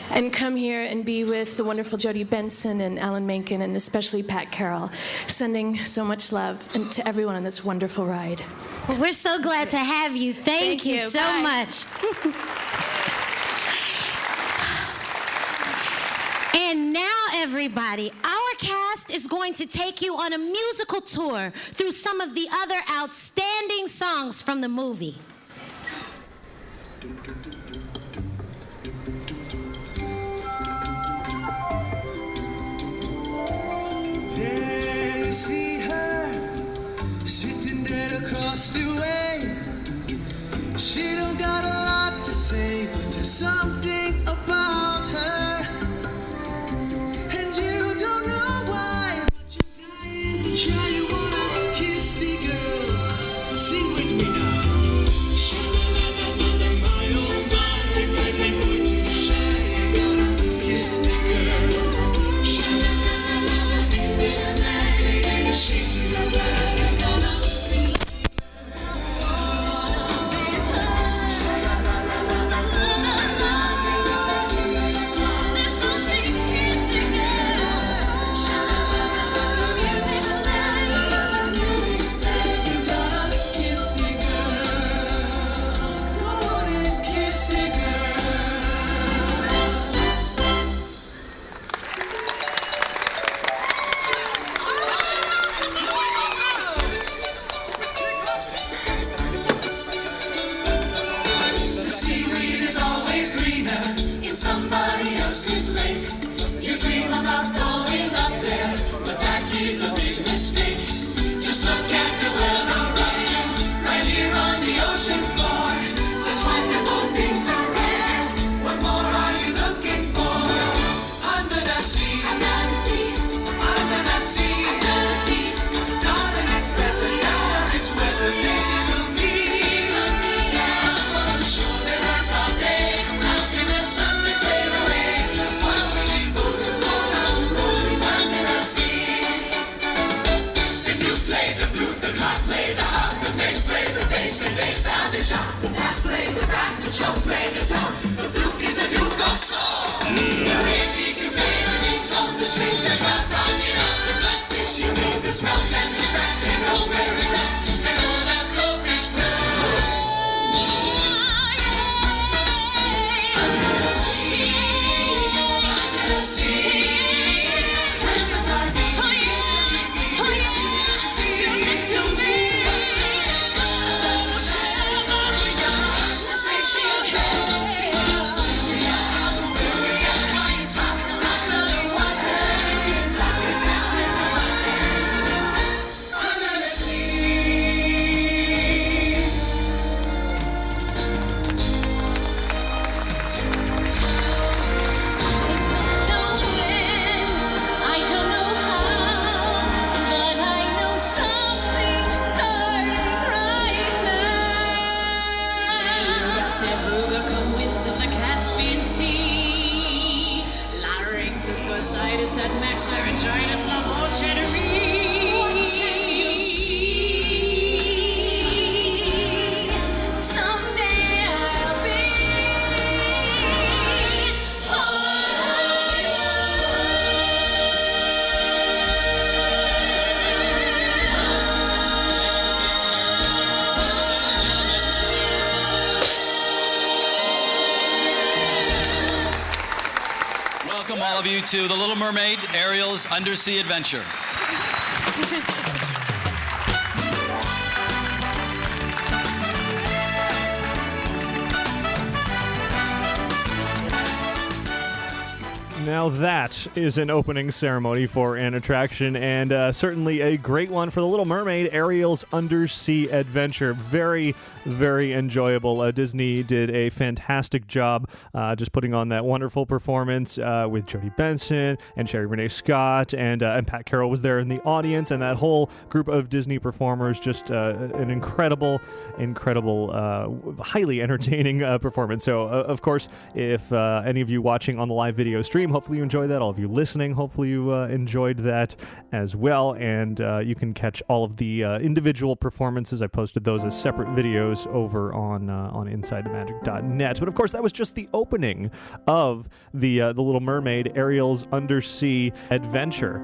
and come here and be with the wonderful Jodi Benson and Alan Menken and especially Pat Carroll, sending so much love and to everyone on this wonderful ride. Well, we're so glad to have you. Thank you so Bye. much. And now, everybody, our cast is going to take you on a musical tour through some of the other outstanding songs from the movie. Did you see her sitting dead across the way? She don't got a lot to say, but there's something about her. And you don't know why, but you're dying to try. You wanna kiss the girl. Sing with me now. Sha-la-la-la-la-la, my oh my, if I can put you shy, you gotta kiss the girl. Sha-la-la-la-la-la, they ain't ashamed to the world. You gotta kiss the somebody else's lake. You dream about going up there, but that is a big mistake. Just look at the weather right here on the ocean floor. Such wonderful things are rare. What more are you looking for? Under the sea, under the sea, under the sea, under the sea. Darling, it's better down, it's better take from me. Down on the shore they work all day, out till the sun is fade away. While we leave fools and floats out to roll under the sea. If you play the flute, the clock play the harp, the bass play the bass, and they sound the shop. The brass play the brass, the choke play the top. place at Max Laryngitis La Cherie. What can you see? Someday I'll be Welcome all of you to The Little Mermaid, Ariel's Undersea Adventure. Now that is an opening ceremony for an attraction, and certainly a great one for The Little Mermaid, Ariel's Undersea Adventure. Very, very enjoyable. Disney did a fantastic job just putting on that wonderful performance with Jodi Benson and Sherie, Rene Scott, and Pat Carroll was there in the audience, and that whole group of Disney performers. Just an incredible, highly entertaining performance. So, of course, if any of you watching on the live video stream, hopefully you enjoyed that. All of you listening, hopefully you enjoyed that as well. And you can catch all of the individual performances. I posted those as separate videos over on InsideTheMagic.net. But of course, that was just the opening of the Little Mermaid, Ariel's Undersea Adventure.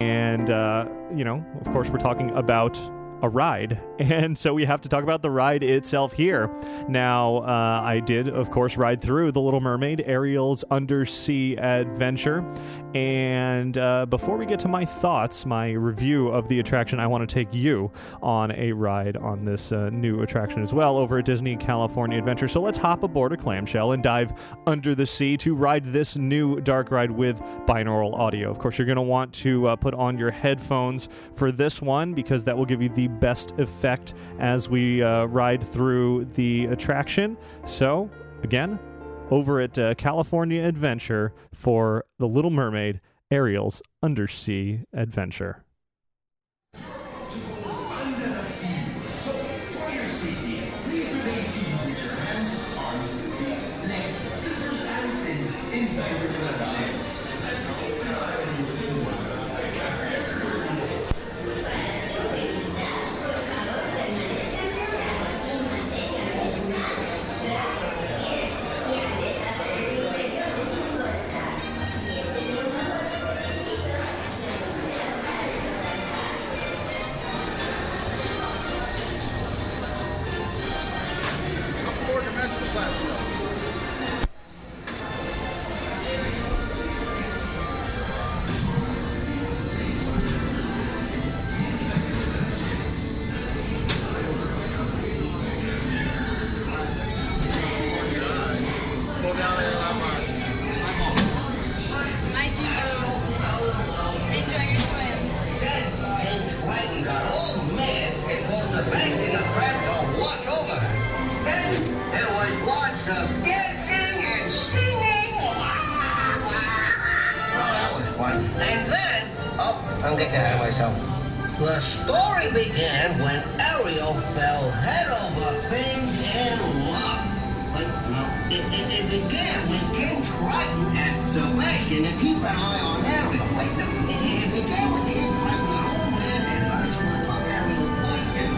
And of course, we're talking about a ride, and so we have to talk about the ride itself here. Now, I did, of course, ride through The Little Mermaid, Ariel's Undersea Adventure, and before we get to my thoughts, my review of the attraction, I want to take you on a ride on this new attraction as well over at Disney California Adventure. So let's hop aboard a clamshell and dive under the sea to ride this new dark ride with binaural audio. Of course, you're going to want to put on your headphones for this one, because that will give you the best effect as we ride through the attraction. So, again, over at California Adventure for The Little Mermaid, Ariel's Undersea Adventure. Under the sea. So, for your safety, please remain seated with your hands, arms, feet, legs, flippers, and fins inside your clamshell. And keep an eye on your little ones. I'm getting ahead of myself. The story began when Ariel fell head over fins in love. Wait, no, it began when King Triton asked Sebastian to keep an eye on Ariel. Wait, no, it began when King Triton, the old man, and Ursula took Ariel's wife and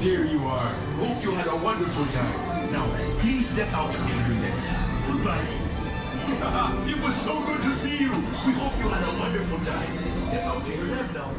There you are. Hope you had a wonderful time. Now, please step out to your left. Goodbye. It was so good to see you. We hope you had a wonderful time. Step out to your left now.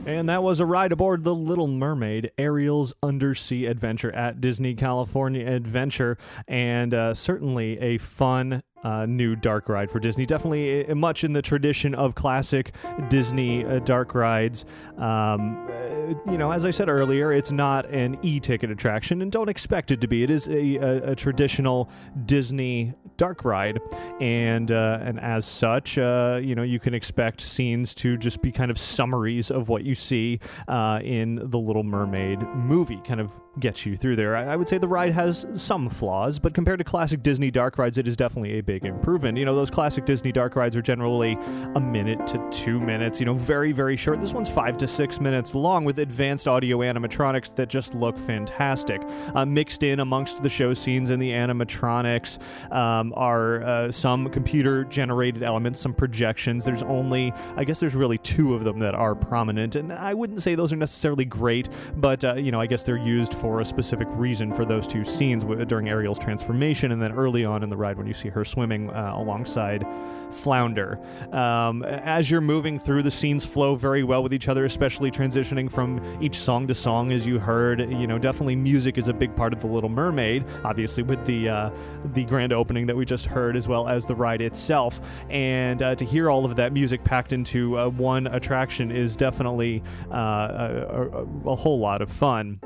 And that was a ride aboard The Little Mermaid, Ariel's Undersea Adventure at Disney California Adventure, and certainly a fun new dark ride for Disney. Definitely much in the tradition of classic Disney dark rides. As I said earlier, it's not an e-ticket attraction, and don't expect it to be. It is a traditional Disney dark ride, and as such, you can expect scenes to just be kind of summaries of what you see in the Little Mermaid movie. Kind of gets you through there. I would say the ride has some flaws, but compared to classic Disney dark rides, it is definitely a big improvement. Those classic Disney dark rides are generally a minute to 2 minutes, very, very short. This one's 5 to 6 minutes long with advanced audio animatronics that just look fantastic. Mixed in amongst the show scenes and the animatronics are some computer-generated elements, some projections. There's really 2 of them that are prominent, and I wouldn't say those are necessarily great, but, I guess they're used for a specific reason for those 2 scenes during Ariel's transformation, and then early on in the ride when you see her swimming alongside Flounder. As you're moving through, the scenes flow very well with each other, especially transitioning from each song to song, as you heard. Definitely music is a big part of The Little Mermaid, obviously with the grand opening that we just heard, as well as the ride itself. And to hear all of that music packed into one attraction is definitely a whole lot of fun.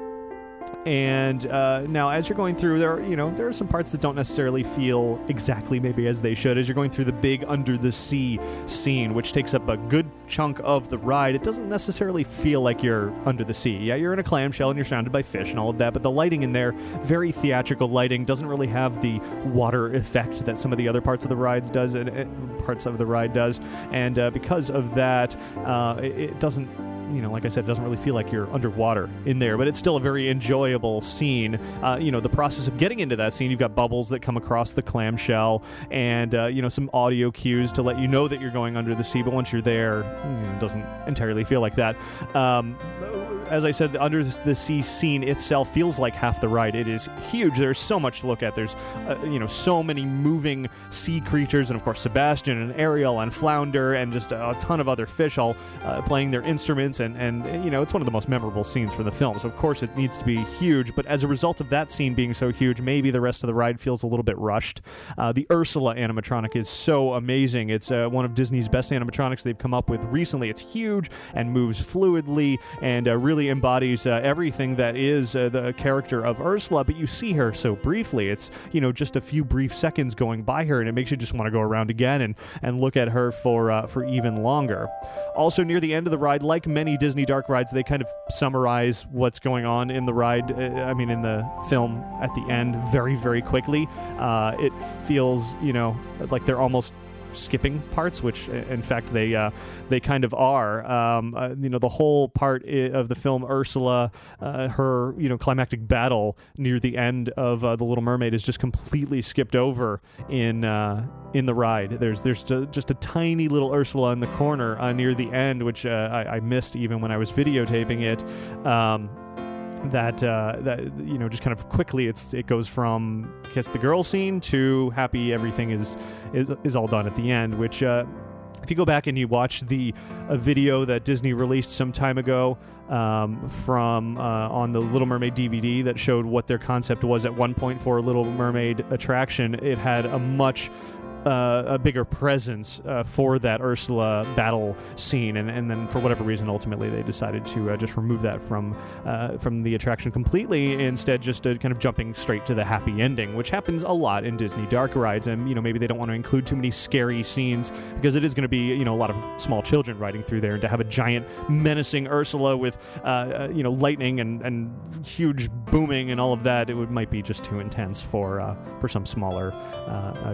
And now, as you're going through, there are some parts that don't necessarily feel exactly maybe as they should. As you're going through the big Under the Sea scene, which takes up a good chunk of the ride, it doesn't necessarily feel like you're under the sea. Yeah, you're in a clamshell and you're surrounded by fish and all of that, but the lighting in there, very theatrical lighting, doesn't really have the water effect that some of the other parts of the ride does, and because of that, it doesn't like I said, it doesn't really feel like you're underwater in there, but it's still a very enjoyable scene. The process of getting into that scene, you've got bubbles that come across the clamshell, and some audio cues to let you know that you're going under the sea, but once you're there, it doesn't entirely feel like that. As I said, the Under the Sea scene itself feels like half the ride. It is huge. There's so much to look at. There's, so many moving sea creatures, and of course Sebastian and Ariel and Flounder and just a ton of other fish all playing their instruments, and it's one of the most memorable scenes for the film. So of course it needs to be huge, but as a result of that scene being so huge, maybe the rest of the ride feels a little bit rushed. The Ursula animatronic is so amazing. It's one of Disney's best animatronics they've come up with recently. It's huge and moves fluidly and really embodies everything that is the character of Ursula, but you see her so briefly. It's, just a few brief seconds going by her, and it makes you just want to go around again and look at her for even longer. Also, near the end of the ride, like many Disney dark rides, they kind of summarize what's going on in the ride, in the film at the end very, very quickly. It feels, like they're almost skipping parts, which in fact they kind of are. The whole part of the film, Ursula, her climactic battle near the end of The Little Mermaid is just completely skipped over in the ride. There's just a tiny little Ursula in the corner near the end, which I missed even when I was videotaping it. That just kind of quickly it goes from kiss the girl scene to happy everything is all done at the end, which if you go back and you watch a video that Disney released some time ago from on the Little Mermaid DVD that showed what their concept was at one point for a Little Mermaid attraction, it had a much a bigger presence for that Ursula battle scene, and then for whatever reason, ultimately they decided to just remove that from the attraction completely. Instead, just kind of jumping straight to the happy ending, which happens a lot in Disney dark rides. And maybe they don't want to include too many scary scenes because it is going to be a lot of small children riding through there, and to have a giant menacing Ursula with lightning and huge booming and all of that, it might be just too intense for some smaller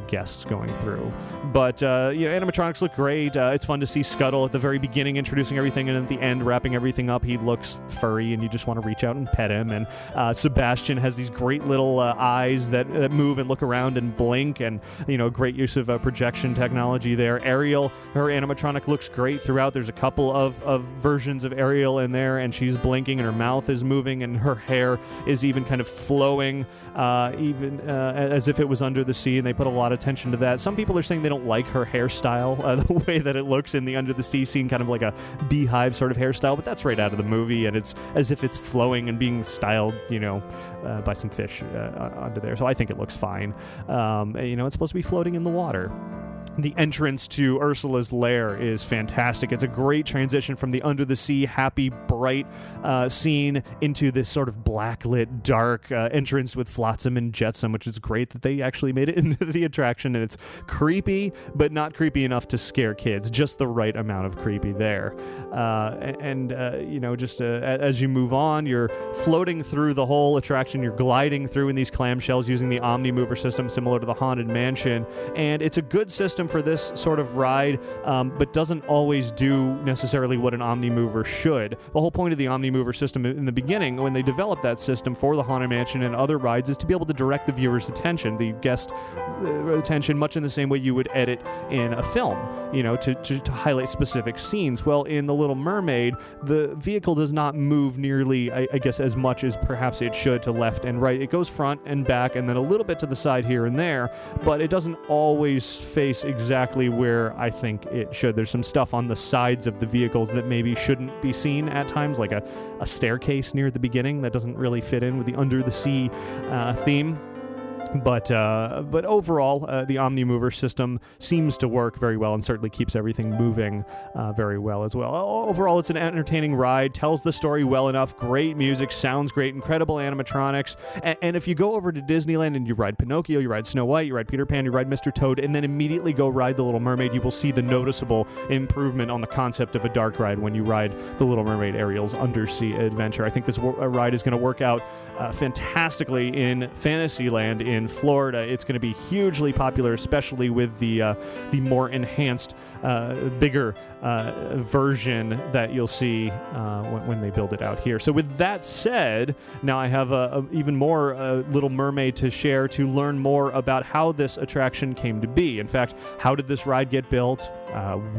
guests going through. But animatronics look great. It's fun to see Scuttle at the very beginning introducing everything, and at the end wrapping everything up. He looks furry and you just want to reach out and pet him. And Sebastian has these great little eyes that move and look around and blink, and great use of projection technology there. Ariel, her animatronic, looks great throughout. There's a couple of versions of Ariel in there, and she's blinking and her mouth is moving and her hair is even kind of flowing as if it was under the sea, and they put a lot of attention to that. Some people are saying they don't like her hairstyle, the way that it looks in the Under the Sea scene, kind of like a beehive sort of hairstyle, but that's right out of the movie, and it's as if it's flowing and being styled, by some fish under there. So I think it looks fine. It's supposed to be floating in the water. The entrance to Ursula's lair is fantastic. It's a great transition from the under the sea, happy, bright scene into this sort of blacklit, dark entrance with Flotsam and Jetsam, which is great that they actually made it into the attraction. And it's creepy, but not creepy enough to scare kids. Just the right amount of creepy there. As you move on, you're floating through the whole attraction. You're gliding through in these clamshells using the Omni Mover system, similar to the Haunted Mansion. And it's a good system for this sort of ride, but doesn't always do necessarily what an Omni Mover should. The whole point of the Omni Mover system in the beginning, when they developed that system for the Haunted Mansion and other rides, is to be able to direct the viewer's attention, the guest attention, much in the same way you would edit in a film, to highlight specific scenes. Well, in The Little Mermaid, the vehicle does not move nearly, I guess, as much as perhaps it should to left and right. It goes front and back and then a little bit to the side here and there, but it doesn't always face exactly where I think it should. There's some stuff on the sides of the vehicles that maybe shouldn't be seen at times, like a staircase near the beginning that doesn't really fit in with the Under the Sea theme. But overall, the Omni Mover system seems to work very well and certainly keeps everything moving very well as well. Overall, it's an entertaining ride, tells the story well enough, great music, sounds great, incredible animatronics. And if you go over to Disneyland and you ride Pinocchio, you ride Snow White, you ride Peter Pan, you ride Mr. Toad, and then immediately go ride The Little Mermaid, you will see the noticeable improvement on the concept of a dark ride when you ride The Little Mermaid Ariel's Undersea Adventure. I think this ride is going to work out fantastically in Fantasyland in in Florida. It's going to be hugely popular, especially with the more enhanced, bigger version that you'll see when they build it out here. So with that said, now I have even more Little Mermaid to share to learn more about how this attraction came to be. In fact, how did this ride get built?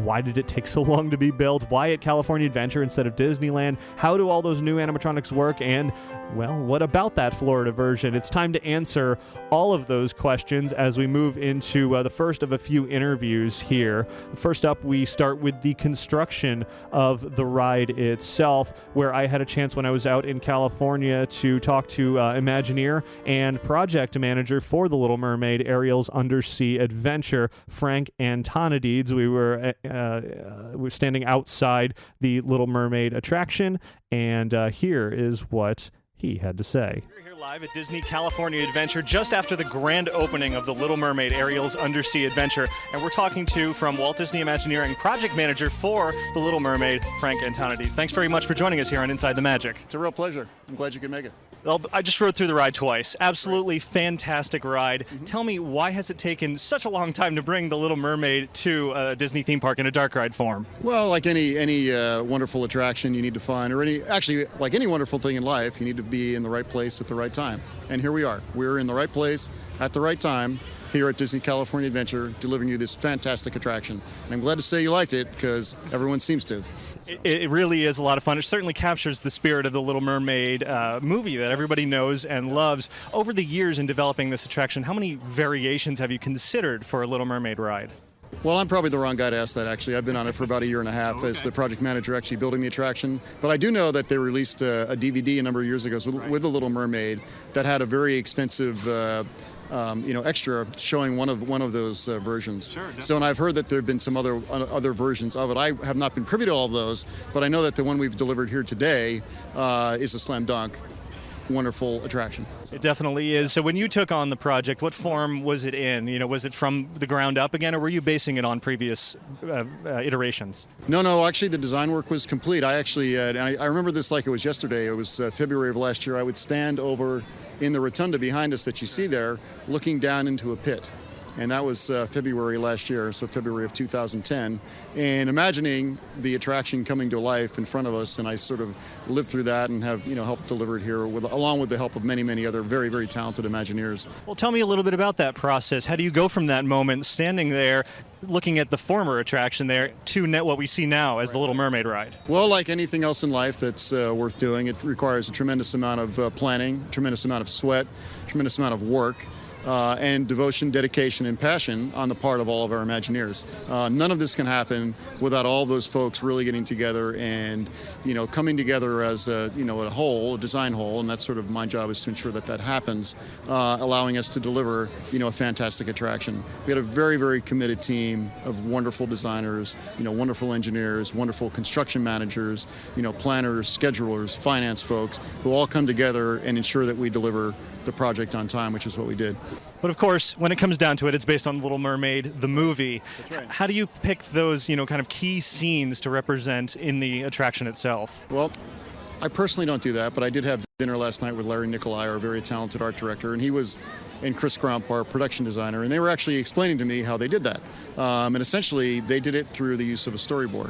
Why did it take so long to be built? Why at California Adventure instead of Disneyland? How do all those new animatronics work? And, well, what about that Florida version? It's time to answer all of those questions as we move into the first of a few interviews here. First up, we start with the construction of the ride itself, where I had a chance when I was out in California to talk to Imagineer and project manager for The Little Mermaid, Ariel's Undersea Adventure, Frank Antonides. We were standing outside the Little Mermaid attraction, and here is what he had to say. We're here live at Disney California Adventure just after the grand opening of The Little Mermaid, Ariel's Undersea Adventure, and we're talking to, from Walt Disney Imagineering, project manager for The Little Mermaid, Frank Antonides. Thanks very much for joining us here on Inside the Magic. It's a real pleasure. I'm glad you could make it. Well, I just rode through the ride twice. Absolutely fantastic ride. Tell me, why has it taken such a long time to bring The Little Mermaid to a Disney theme park in a dark ride form? Well, like any wonderful attraction you need to find, or like any wonderful thing in life, you need to be in the right place at the right time. And here we are. We're in the right place at the right time here at Disney California Adventure, delivering you this fantastic attraction. And I'm glad to say you liked it, because everyone seems to. It really is a lot of fun. It certainly captures the spirit of the Little Mermaid movie that everybody knows and loves. Over the years in developing this attraction, how many variations have you considered for a Little Mermaid ride? Well, I'm probably the wrong guy to ask that, actually. I've been on it for about a year and a half as the project manager actually building the attraction. But I do know that they released a DVD a number of years ago with The Little Mermaid that had a very extensive extra showing one of those versions. Sure, so, and I've heard that there have been some other versions of it. I have not been privy to all of those, but I know that the one we've delivered here today is a slam dunk, wonderful attraction. It definitely is. So when you took on the project, what form was it in? Was it from the ground up again, or were you basing it on previous iterations? No, actually the design work was complete. I actually, I remember this like it was yesterday. It was February of last year. I would stand over in the rotunda behind us that you see there, looking down into a pit. And that was February last year, so February of 2010. And imagining the attraction coming to life in front of us, and I sort of lived through that and have helped deliver it here along with the help of many, many other very, very talented Imagineers. Well, tell me a little bit about that process. How do you go from that moment, standing there, looking at the former attraction there, to what we see now as the Little Mermaid ride? Well, like anything else in life that's worth doing, it requires a tremendous amount of planning, tremendous amount of sweat, tremendous amount of work. And devotion, dedication, and passion on the part of all of our Imagineers. None of this can happen without all those folks really getting together and, coming together as a whole, a design whole, and that's sort of my job, is to ensure that happens, allowing us to deliver, a fantastic attraction. We had a very, very committed team of wonderful designers, wonderful engineers, wonderful construction managers, planners, schedulers, finance folks, who all come together and ensure that we deliver the project on time, which is what we did. But of course, when it comes down to it, it's based on Little Mermaid, the movie. That's right. How do you pick those, kind of key scenes to represent in the attraction itself? Well, I personally don't do that, but I did have dinner last night with Larry Nicolai, our very talented art director, and Chris Grump, our production designer, and they were actually explaining to me how they did that. And essentially, they did it through the use of a storyboard.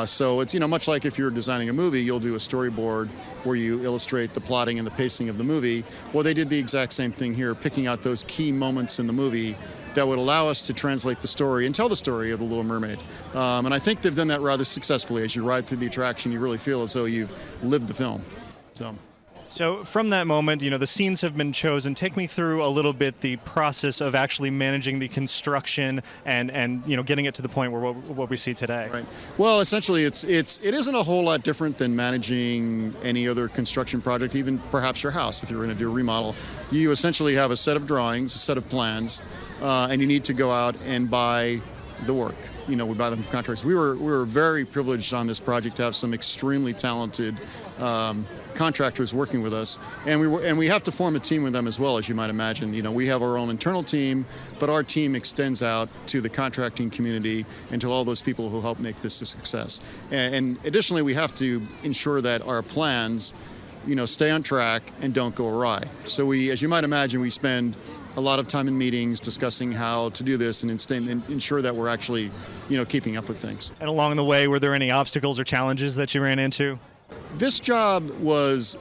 So it's, much like if you're designing a movie, you'll do a storyboard where you illustrate the plotting and the pacing of the movie. Well, they did the exact same thing here, picking out those key moments in the movie that would allow us to translate the story and tell the story of The Little Mermaid. And I think they've done that rather successfully. As you ride through the attraction, you really feel as though you've lived the film. So from that moment, the scenes have been chosen. Take me through a little bit the process of actually managing the construction and getting it to the point where what we see today. Right. Well, essentially, it isn't a whole lot different than managing any other construction project, even perhaps your house. If you're going to do a remodel, you essentially have a set of drawings, a set of plans, and you need to go out and buy the work. We buy them from contractors. We were very privileged on this project to have some extremely talented contractors working with us, and we have to form a team with them as well, as you might imagine. We have our own internal team, but our team extends out to the contracting community and to all those people who help make this a success. And additionally, we have to ensure that our plans stay on track and don't go awry. So as you might imagine, we spend a lot of time in meetings discussing how to do this and ensure that we're actually, keeping up with things. And along the way, were there any obstacles or challenges that you ran into? This job was,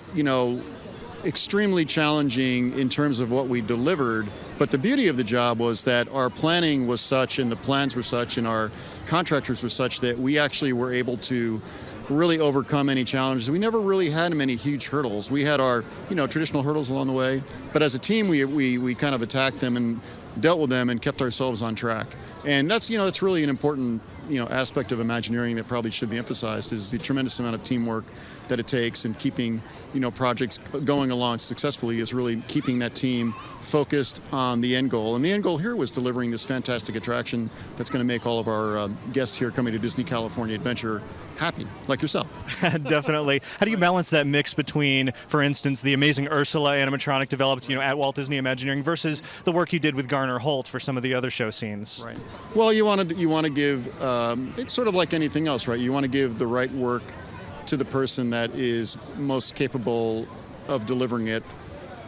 extremely challenging in terms of what we delivered, but the beauty of the job was that our planning was such and the plans were such and our contractors were such that we actually were able to really overcome any challenges. We never really had many huge hurdles. We had our, traditional hurdles along the way, but as a team, we kind of attacked them and dealt with them and kept ourselves on track. And that's really an important, aspect of Imagineering that probably should be emphasized is the tremendous amount of teamwork that it takes, and keeping, projects going along successfully is really keeping that team focused on the end goal. And the end goal here was delivering this fantastic attraction that's going to make all of our guests here coming to Disney California Adventure happy, like yourself. Definitely. How do you balance that mix between, for instance, the amazing Ursula animatronic developed, at Walt Disney Imagineering versus the work you did with Garner Holt for some of the other show scenes? Right. Well, you want to give. It's sort of like anything else, right? You want to give the right work to the person that is most capable of delivering it,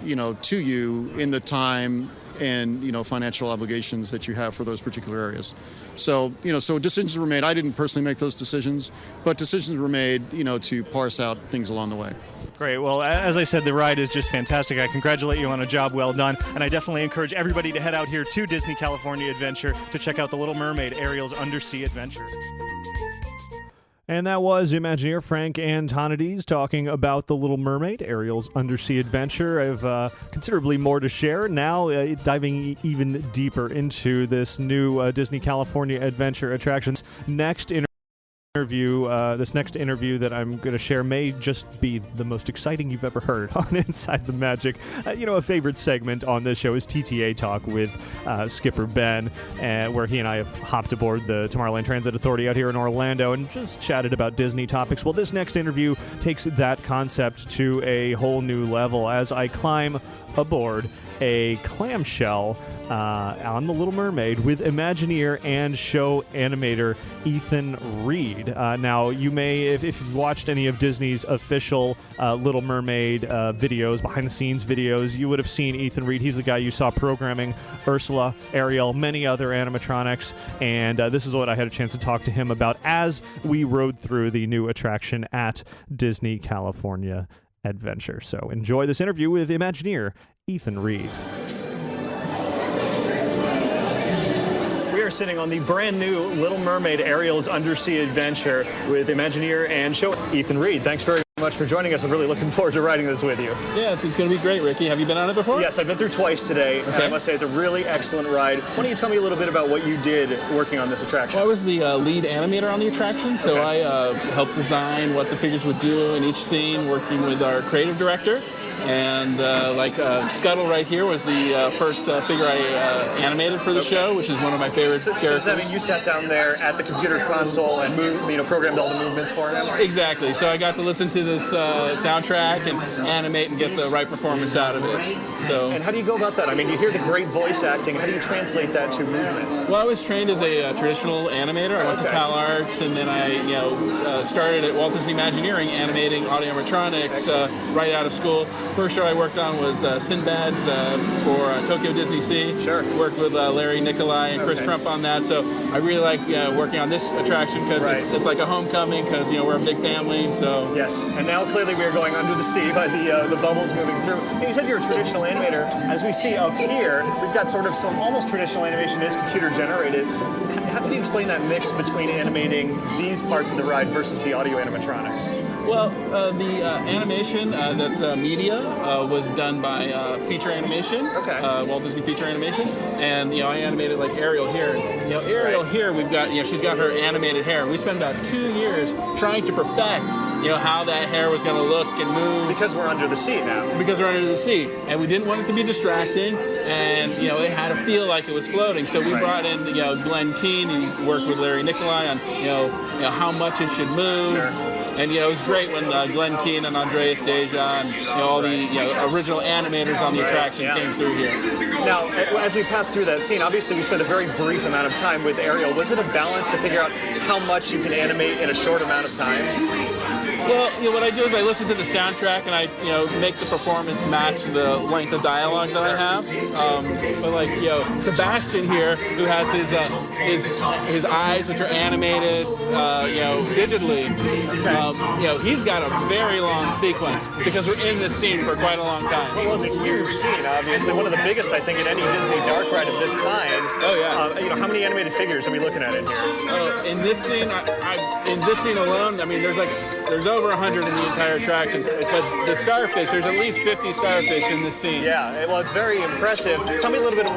to you in the time and, financial obligations that you have for those particular areas. So, so decisions were made. I didn't personally make those decisions, but decisions were made, to parse out things along the way. Great. Well, as I said, the ride is just fantastic. I congratulate you on a job well done, and I definitely encourage everybody to head out here to Disney California Adventure to check out The Little Mermaid, Ariel's Undersea Adventure. And that was Imagineer Frank Antonides talking about The Little Mermaid, Ariel's Undersea Adventure. I have considerably more to share now, diving even deeper into this new Disney California Adventure attractions. This next interview that I'm going to share may just be the most exciting you've ever heard on Inside the Magic. A favorite segment on this show is TTA Talk with Skipper Ben, where he and I have hopped aboard the Tomorrowland Transit Authority out here in Orlando and just chatted about Disney topics. Well, this next interview takes that concept to a whole new level as I climb aboard a clamshell on The Little Mermaid with Imagineer and show animator Ethan Reed. Now, you may, if you've watched any of Disney's official Little Mermaid videos, behind-the-scenes videos, you would have seen Ethan Reed. He's the guy you saw programming Ursula, Ariel, many other animatronics, and this is what I had a chance to talk to him about as we rode through the new attraction at Disney California Adventure. So enjoy this interview with Imagineer Ethan Reed. We are sitting on the brand new Little Mermaid Ariel's Undersea Adventure with Imagineer and show Ethan Reed. Thanks very much for joining us. I'm really looking forward to riding this with you. Yeah, it's going to be great, Ricky. Have you been on it before? Yes, I've been through twice today. Okay. And I must say it's a really excellent ride. Why don't you tell me a little bit about what you did working on this attraction? Well, I was the lead animator on the attraction, so I helped design what the figures would do in each scene, working with our creative director. And Scuttle right here was the first figure I animated for the show, which is one of my favorite characters. So does that mean you sat down there at the computer console and programmed all the movements for him? Exactly. So I got to listen to this soundtrack and animate and get the right performance out of it. And how do you go about that? I mean, you hear the great voice acting. How do you translate that to movement? Well, I was trained as a traditional animator. I went to Cal Arts, and then I started at Walt Disney Imagineering animating audio animatronics right out of school. First show I worked on was Sinbad for Tokyo Disney Sea. Sure. Worked with Larry Nicolai and Chris Crump on that. So I really like working on this attraction because it's like a homecoming because we're a big family. So yes. And now clearly we are going under the sea by the bubbles moving through. And you said you're a traditional animator. As we see up here, we've got sort of some almost traditional animation is computer generated. How can you explain that mix between animating these parts of the ride versus the audio animatronics? Well, the animation that's media was done by Feature Animation, Walt Disney Feature Animation, and I animated like Ariel here. Ariel here, we've got she's got her animated hair. We spent about 2 years trying to perfect how that hair was going to look and move. Because we're under the sea now. Because we're under the sea, and we didn't want it to be distracting, and it had to feel like it was floating. So we brought in Glenn Keane and worked with Larry Nicolai on how much it should move. Sure. And it was great when Glenn Keane and Andreas Deja and all the original animators on the attraction came through here. Now, as we passed through that scene, obviously we spent a very brief amount of time with Ariel. Was it a balance to figure out how much you can animate in a short amount of time? Well, what I do is I listen to the soundtrack and I, make the performance match the length of dialogue that I have. But like, Sebastian here, who has his eyes, which are animated, digitally, he's got a very long sequence because we're in this scene for quite a long time. Well, it's a huge scene, obviously. One of the biggest, I think, in any Disney dark ride of this kind. Oh, yeah. How many animated figures are we looking at in here? In this scene, in this scene alone, I mean, there's over 100 in the entire attraction. But the starfish, there's at least 50 starfish in this scene. Yeah, well, it's very impressive. Tell me a little bit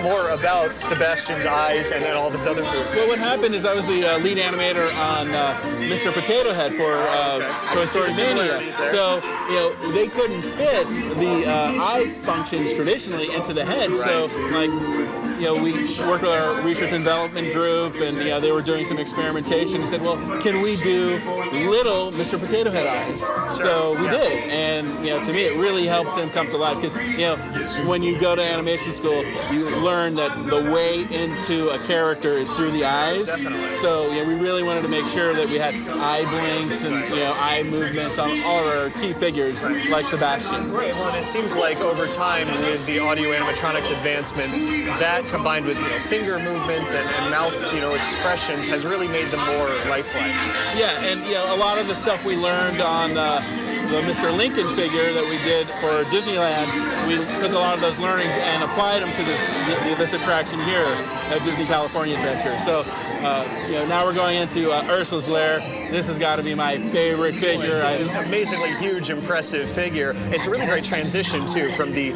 more about Sebastian's eyes and then all this other food. Well, what happened is I was the lead animator on Mr. Potato Head for Toy Story Mania. So, they couldn't fit the eye functions traditionally into the head. Right. So, we worked with our research and development group, and they were doing some experimentation and said, well, can we do little Mr. Potato Head eyes? So we did, and to me it really helps him come to life because when you go to animation school, you learn that the way into a character is through the eyes. Definitely. So we really wanted to make sure that we had eye blinks and eye movements on all of our key figures like Sebastian. Right. Well, and it seems like over time with the audio animatronics advancements, that combined with finger movements and mouth expressions has really made them more lifelike. Yeah, and a lot of the stuff we learned on the Mr. Lincoln figure that we did for Disneyland, we took a lot of those learnings and applied them to this attraction here at Disney California Adventure. So now we're going into Ursula's lair. This has got to be my favorite figure. It's an amazingly huge, impressive figure. It's a really great transition too from the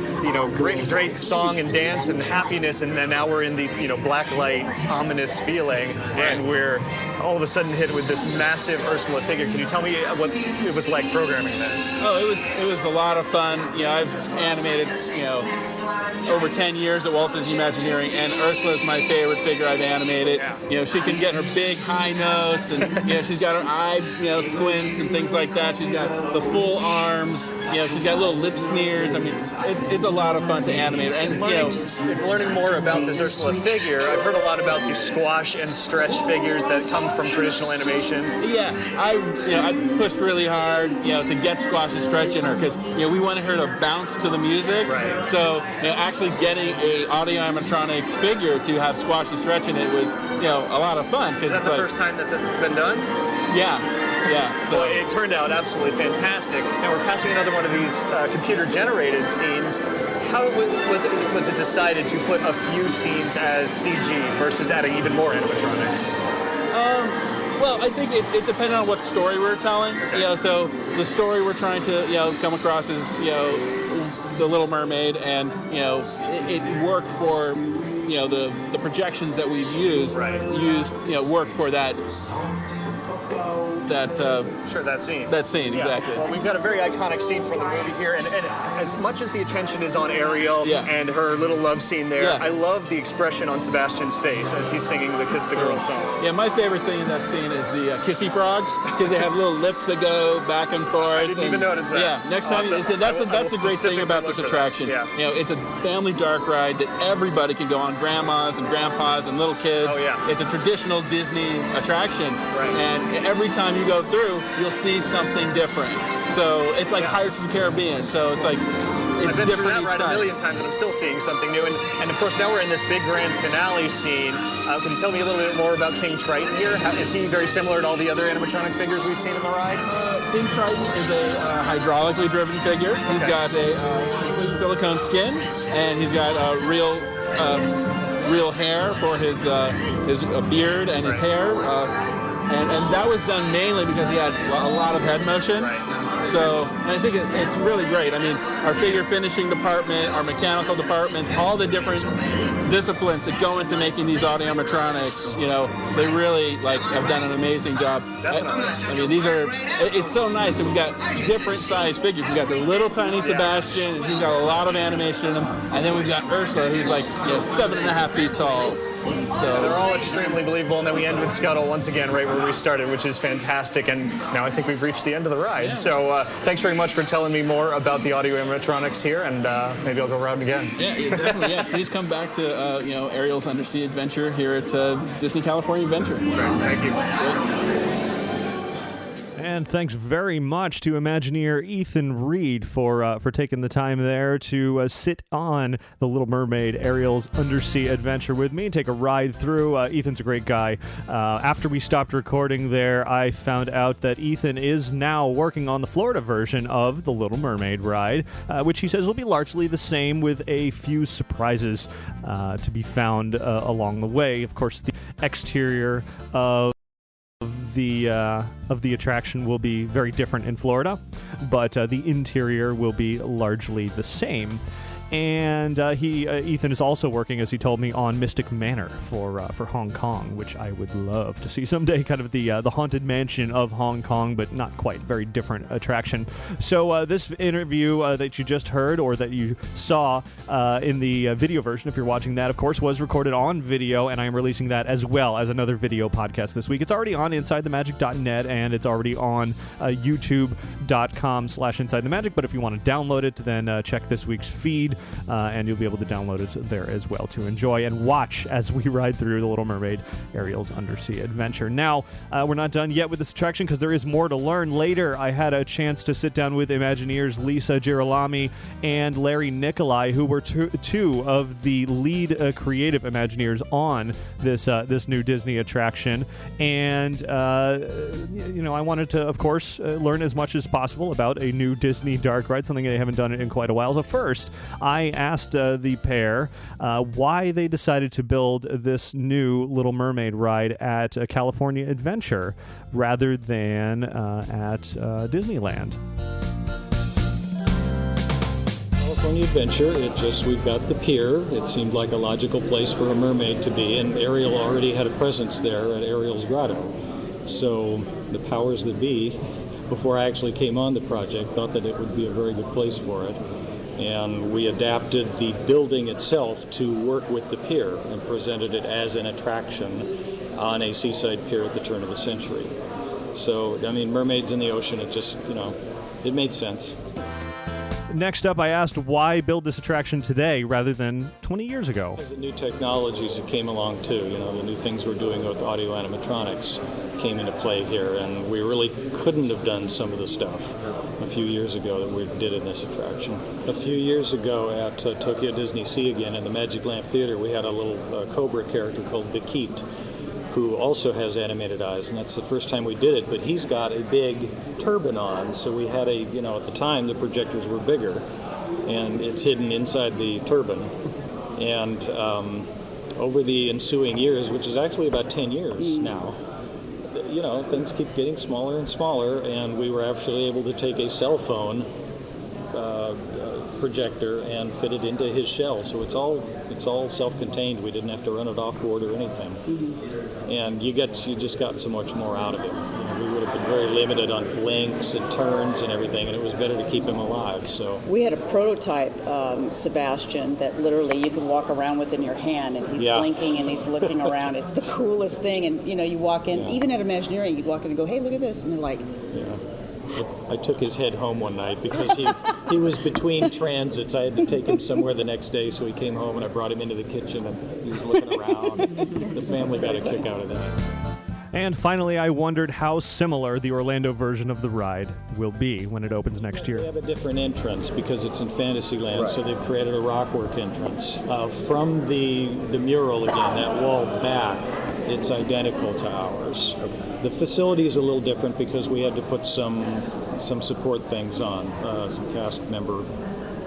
great song and dance and happiness, and then now we're in the black light, ominous feeling, and we're all of a sudden hit with this massive Ursula figure. Can you tell me what it was like programming this? Oh, it was a lot of fun. I've animated over 10 years at Walt Disney Imagineering, and Ursula is my favorite figure I've animated. She can get her big high notes, and she's got her eye squints and things like that. She's got the full arms. She's got little lip smears. I mean, it's a lot of fun to animate. And learning more about this Ursula figure, I've heard a lot about the squash and stretch figures that come from traditional animation. Yeah, I pushed really hard to get squash and stretch in her because we wanted her to bounce to the music. Right. So actually getting a audio animatronics figure to have squash and stretch in it was a lot of fun. Is that the first time that this has been done? Yeah. So well, it turned out absolutely fantastic. Now we're passing another one of these computer-generated scenes. How was it decided to put a few scenes as CG versus adding even more animatronics? Well, I think it depended on what story we're telling. So the story we're trying to come across is The Little Mermaid, and it worked for the projections that we've used. Worked for that scene. That scene, exactly. Well, we've got a very iconic scene from the movie here, and as much as the attention is on Ariel and her little love scene there, I love the expression on Sebastian's face as he's singing the Kiss the Girl song. Yeah, my favorite thing in that scene is the kissy frogs, because they have little lips that go back and forth. I didn't even notice that. Yeah, next time that's the great thing about this attraction. It's a family dark ride that everybody can go on, grandmas and grandpas and little kids. Oh, yeah. It's a traditional Disney attraction, and every time you go through, you'll see something different. So it's like Pirates of the Caribbean. So it's like I've been through that ride a million times, and I'm still seeing something new. And of course, now we're in this big grand finale scene. Can you tell me a little bit more about King Triton here? Is he very similar to all the other animatronic figures we've seen in the ride? King Triton is a hydraulically driven figure. He's got a silicone skin, and he's got real hair for his beard and his hair. And that was done mainly because he had a lot of head motion. So, and I think it's really great. I mean, our figure finishing department, our mechanical departments, all the different disciplines that go into making these audio animatronics, they really have done an amazing job. Definitely. I mean, it's so nice that we've got different size figures. We've got the little tiny Sebastian, and he's got a lot of animation in him. And then we've got Ursula, who's 7.5 feet tall. So they're all extremely believable, and then we end with Scuttle once again right where we started, which is fantastic. And now I think we've reached the end of the ride. Yeah. So thanks very much for telling me more about the audio animatronics here, and maybe I'll go around again. Yeah, definitely. Yeah, please come back to Ariel's Undersea Adventure here at Disney California Adventure. Thank you. And thanks very much to Imagineer Ethan Reed for taking the time there to sit on the Little Mermaid Ariel's Undersea Adventure with me and take a ride through. Ethan's a great guy. After we stopped recording there, I found out that Ethan is now working on the Florida version of the Little Mermaid ride, which he says will be largely the same with a few surprises to be found along the way. Of course, the exterior of the attraction will be very different in Florida, but the interior will be largely the same. And Ethan is also working, as he told me, on Mystic Manor for Hong Kong, which I would love to see someday. Kind of the haunted mansion of Hong Kong, but not quite, very different attraction. So this interview that you just heard, or that you saw in the video version, if you're watching that, of course, was recorded on video, and I am releasing that as well as another video podcast this week. It's already on InsideTheMagic.net, and it's already on YouTube.com/InsideTheMagic. But if you want to download it, then check this week's feed. And you'll be able to download it there as well to enjoy and watch as we ride through the Little Mermaid Ariel's Undersea Adventure. Now, we're not done yet with this attraction because there is more to learn. Later, I had a chance to sit down with Imagineers Lisa Girolami and Larry Nicolai, who were two of the lead creative Imagineers on this new Disney attraction. And, I wanted to, of course, learn as much as possible about a new Disney dark ride, something they haven't done in quite a while. So first, I asked the pair why they decided to build this new Little Mermaid ride at California Adventure rather than at Disneyland. California Adventure, we've got the pier. It seemed like a logical place for a mermaid to be, and Ariel already had a presence there at Ariel's Grotto. So the powers that be, before I actually came on the project, thought that it would be a very good place for it. And we adapted the building itself to work with the pier and presented it as an attraction on a seaside pier at the turn of the century. So, mermaids in the ocean, it made sense. Next up, I asked why build this attraction today rather than 20 years ago. There's the new technologies that came along too. The new things we're doing with audio animatronics came into play here, and we really couldn't have done some of the stuff a few years ago that we did in this attraction. A few years ago at Tokyo Disney Sea again in the Magic Lamp Theater, we had a little Cobra character called Bakit, who also has animated eyes, and that's the first time we did it, but he's got a big turban on, so we had at the time the projectors were bigger, and it's hidden inside the turban. And over the ensuing years, which is actually about 10 years now, things keep getting smaller and smaller, and we were actually able to take a cell phone projector and fit it into his shell, so it's all self-contained. We didn't have to run it off board or anything. And you just got so much more out of it. We would have been very limited on blinks and turns and everything, and it was better to keep him alive. So we had a prototype Sebastian that literally you could walk around with in your hand, and he's blinking and he's looking around. It's the coolest thing. And you walk in, even at Imagineering, you'd walk in and go, "Hey, look at this," and they're like, I took his head home one night because he was between transits. I had to take him somewhere the next day, so he came home and I brought him into the kitchen and he was looking around. The family got a kick out of that. And finally, I wondered how similar the Orlando version of the ride will be when it opens next year. They have a different entrance because it's in Fantasyland, so they've created a rockwork entrance. From the mural again, that wall back, it's identical to ours. The facility is a little different because we had to put some support things on, some cast member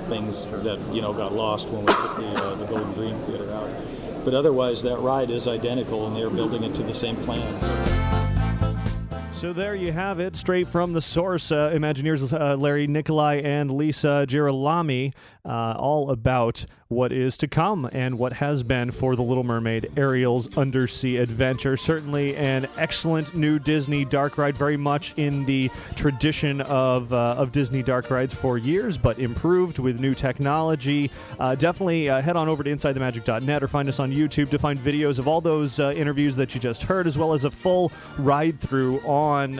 things that got lost when we took the Golden Dream Theater out. But otherwise, that ride is identical, and they're building it to the same plans. So there you have it, straight from the source. Imagineers Larry Nicolai and Lisa Girolami, all about what is to come and what has been for The Little Mermaid Ariel's Undersea Adventure. Certainly an excellent new Disney dark ride, very much in the tradition of Disney dark rides for years, but improved with new technology. Definitely head on over to InsideTheMagic.net or find us on YouTube to find videos of all those interviews that you just heard, as well as a full ride-through on on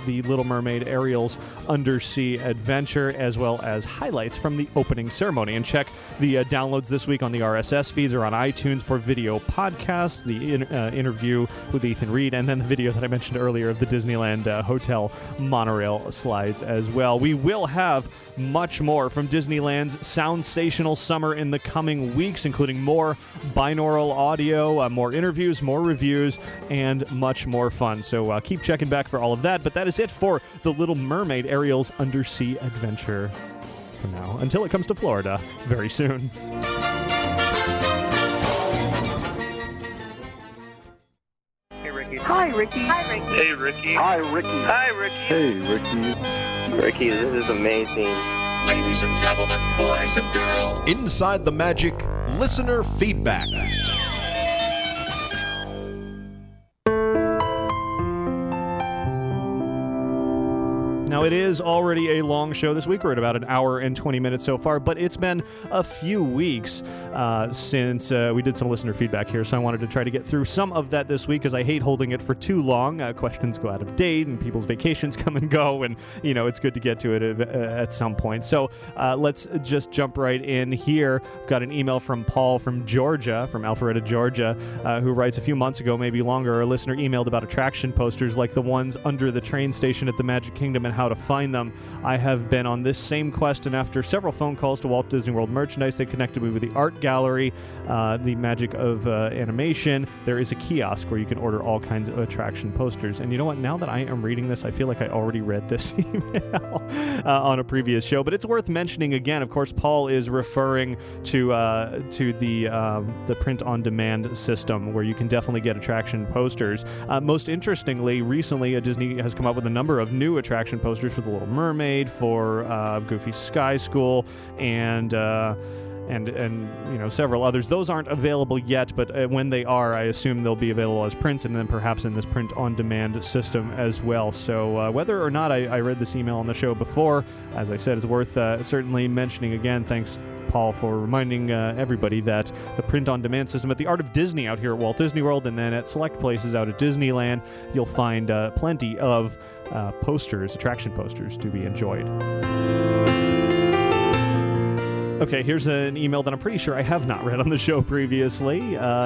the Little Mermaid Ariel's Undersea Adventure, as well as highlights from the opening ceremony. And check the downloads this week on the RSS feeds or on iTunes for video podcasts, the interview with Ethan Reed, and then the video that I mentioned earlier of the Disneyland Hotel monorail slides as well. We will have much more from Disneyland's soundsational summer in the coming weeks, including more binaural audio, more interviews, more reviews, and much more fun. So keep checking back for all of that. But that is it for The Little Mermaid Ariel's Undersea Adventure for now, until it comes to Florida very soon. Hi, Ricky. Hi, Ricky. Hey, Ricky. Hi, Ricky. Hi, Ricky. Hey, Ricky. Ricky, this is amazing. Ladies and gentlemen, boys and girls. Inside the Magic listener feedback. Now, it is already a long show this week. We're at about an hour and 20 minutes so far, but it's been a few weeks since we did some listener feedback here, so I wanted to try to get through some of that this week because I hate holding it for too long. Questions go out of date, and people's vacations come and go, and, you know, it's good to get to it at some point. So let's just jump right in here. I've got an email from Paul from Georgia, from Alpharetta, Georgia, who writes, a few months ago, maybe longer, a listener emailed about attraction posters like the ones under the train station at the Magic Kingdom and how to find them. I have been on this same quest, and after several phone calls to Walt Disney World Merchandise, they connected me with the art gallery, the magic of animation. There is a kiosk where you can order all kinds of attraction posters. And you know what? Now that I am reading this, I feel like I already read this email on a previous show, but it's worth mentioning again. Of course, Paul is referring to the print-on-demand system, where you can definitely get attraction posters. Most interestingly, recently Disney has come up with a number of new attraction posters for The Little Mermaid, for Goofy Sky School, and you know, several others. Those aren't available yet, but when they are, I assume they'll be available as prints, and then perhaps in this print-on-demand system as well. So whether or not I read this email on the show before, as I said, it's worth certainly mentioning again. Thanks, Paul, for reminding everybody that the print-on-demand system at the Art of Disney out here at Walt Disney World, and then at select places out at Disneyland, you'll find plenty of posters, attraction posters, to be enjoyed. Okay, here's an email that I'm pretty sure I have not read on the show previously.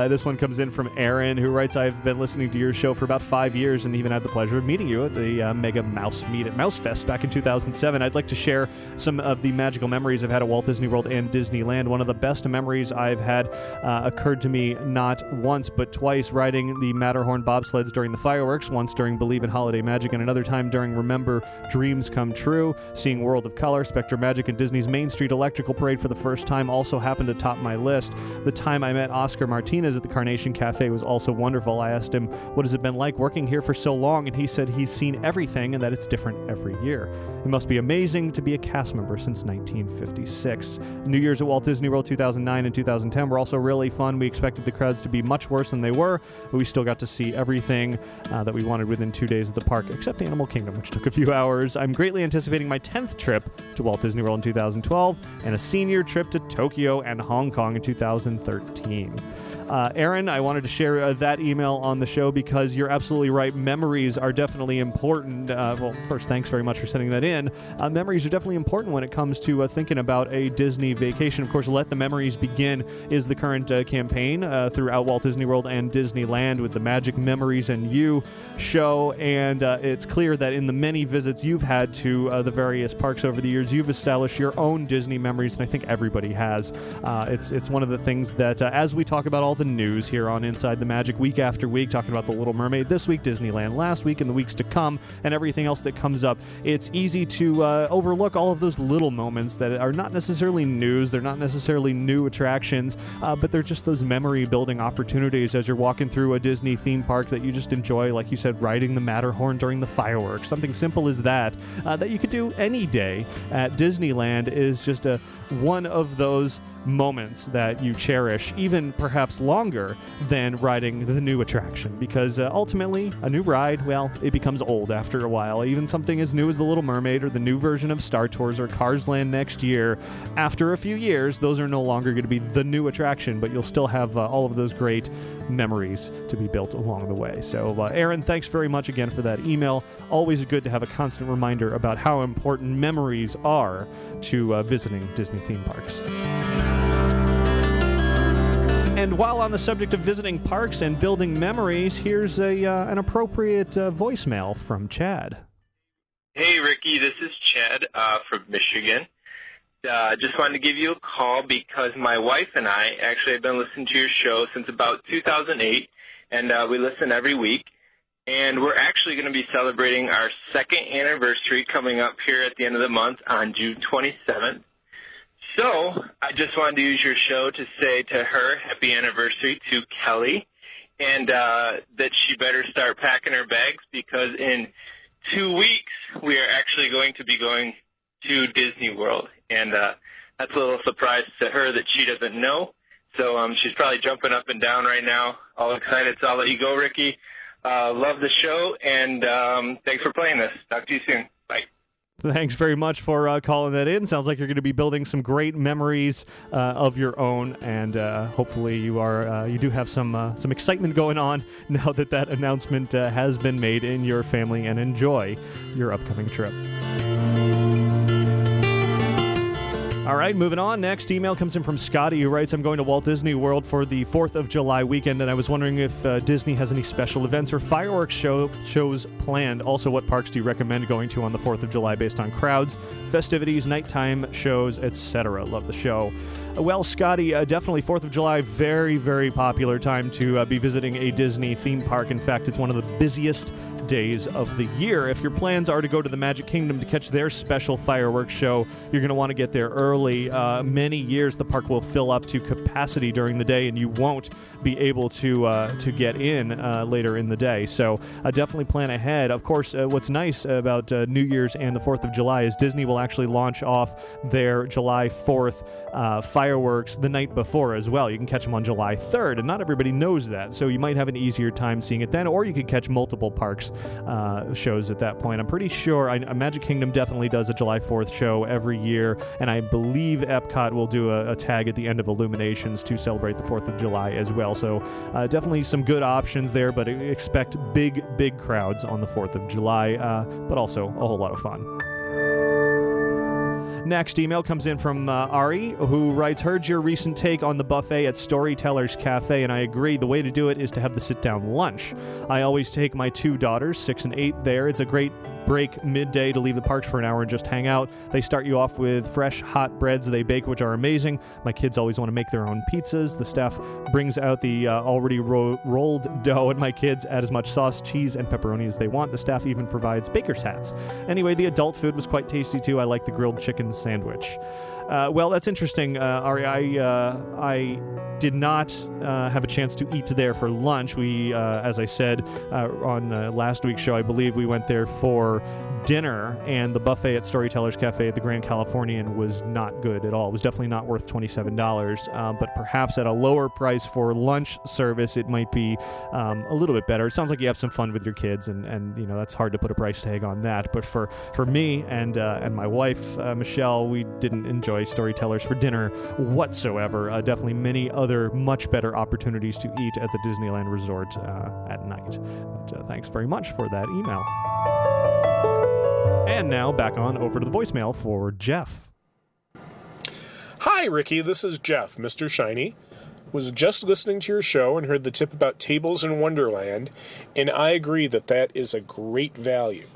This one comes in from Aaron, who writes, I've been listening to your show for about 5 years and even had the pleasure of meeting you at the Mega Mouse Meet at Mouse Fest back in 2007. I'd like to share some of the magical memories I've had at Walt Disney World and Disneyland. One of the best memories I've had occurred to me not once but twice, riding the Matterhorn bobsleds during the fireworks, once during Believe in Holiday Magic and another time during Remember Dreams Come True. Seeing World of Color, Spectre Magic, and Disney's Main Street Electrical Parade for the first time also happened to top my list. The time I met Oscar Martinez at the Carnation Cafe was also wonderful. I asked him, what has it been like working here for so long? And he said he's seen everything and that it's different every year. It must be amazing to be a cast member since 1956. New Year's at Walt Disney World 2009 and 2010 were also really fun. We expected the crowds to be much worse than they were, but we still got to see everything that we wanted within 2 days at the park, except Animal Kingdom, which took a few hours. I'm greatly anticipating my 10th trip to Walt Disney World in 2012 and a senior trip to Tokyo and Hong Kong in 2013. Aaron, I wanted to share that email on the show because you're absolutely right. Memories are definitely important. Well, first, thanks very much for sending that in. Memories are definitely important when it comes to thinking about a Disney vacation. Of course, Let the Memories Begin is the current campaign throughout Walt Disney World and Disneyland with the Magic Memories and You show. And it's clear that in the many visits you've had to the various parks over the years, you've established your own Disney memories, and I think everybody has. It's one of the things that, as we talk about all the news here on Inside the Magic week after week, talking about The Little Mermaid this week, Disneyland last week, and the weeks to come, and everything else that comes up, it's easy to overlook all of those little moments that are not necessarily news, they're not necessarily new attractions, but they're just those memory-building opportunities as you're walking through a Disney theme park that you just enjoy, like you said, riding the Matterhorn during the fireworks. Something simple as that you could do any day at Disneyland is just one of those moments that you cherish, even perhaps longer than riding the new attraction, because ultimately a new ride, well, it becomes old after a while. Even something as new as The Little Mermaid or the new version of Star Tours or Cars Land next year, after a few years, those are no longer going to be the new attraction, but you'll still have all of those great memories to be built along the way. So, Aaron, thanks very much again for that email. Always good to have a constant reminder about how important memories are to visiting Disney theme parks. And while on the subject of visiting parks and building memories, here's an appropriate voicemail from Chad. Hey, Ricky, this is Chad from Michigan. Just wanted to give you a call because my wife and I actually have been listening to your show since about 2008, and we listen every week. And we're actually going to be celebrating our second anniversary coming up here at the end of the month on June 27th. So I just wanted to use your show to say to her happy anniversary to Kelly, and that she better start packing her bags because in 2 weeks we are actually going to be going to Disney World. And that's a little surprise to her that she doesn't know. So she's probably jumping up and down right now, all excited. So I'll let you go, Ricky. Love the show, and thanks for playing this. Talk to you soon. Bye. Thanks very much for calling that in. Sounds like you're going to be building some great memories of your own, and hopefully you do have some excitement going on now that announcement has been made in your family, and enjoy your upcoming trip. All right, moving on. Next email comes in from Scotty, who writes, I'm going to Walt Disney World for the 4th of July weekend, and I was wondering if Disney has any special events or fireworks shows planned. Also, what parks do you recommend going to on the 4th of July based on crowds, festivities, nighttime shows, etc.? Love the show. Well, Scotty, definitely 4th of July, very, very popular time to be visiting a Disney theme park. In fact, it's one of the busiest days of the year. If your plans are to go to the Magic Kingdom to catch their special fireworks show, you're going to want to get there early. Many years the park will fill up to capacity during the day, and you won't be able to get in later in the day. So definitely plan ahead. Of course, what's nice about New Year's and the 4th of July is Disney will actually launch off their July 4th fireworks the night before as well. You can catch them on July 3rd, and not everybody knows that, so you might have an easier time seeing it then, or you could catch multiple parks shows at that point. I'm pretty sure Magic Kingdom definitely does a July 4th show every year, and I believe Epcot will do a tag at the end of Illuminations to celebrate the 4th of July as well. So definitely some good options there, but expect big crowds on the 4th of July, but also a whole lot of fun. Next email comes in from Ari, who writes, heard your recent take on the buffet at Storytellers Cafe, and I agree. The way to do it is to have the sit-down lunch. I always take my 2 daughters, 6 and 8, there. It's a great break midday to leave the parks for an hour and just hang out. They start you off with fresh, hot breads they bake, which are amazing. My kids always want to make their own pizzas. The staff brings out the already rolled dough, and my kids add as much sauce, cheese, and pepperoni as they want. The staff even provides baker's hats. Anyway, the adult food was quite tasty, too. I like the grilled chicken sandwich. Well, that's interesting, Ari. I did not have a chance to eat there for lunch. We, as I said on last week's show, I believe we went there for dinner, and the buffet at Storytellers Cafe at the Grand Californian was not good at all. It was definitely not worth $27, but perhaps at a lower price for lunch service, it might be a little bit better. It sounds like you have some fun with your kids, and you know that's hard to put a price tag on that. But for me and my wife, Michelle, we didn't enjoy Storytellers for dinner whatsoever. Definitely many other much better opportunities to eat at the Disneyland Resort at night. But thanks very much for that email. And now back on over to the voicemail for Jeff. Hi, Ricky. This is Jeff, Mr. Shiny. Was just listening to your show and heard the tip about tables in Wonderland, and I agree that is a great value.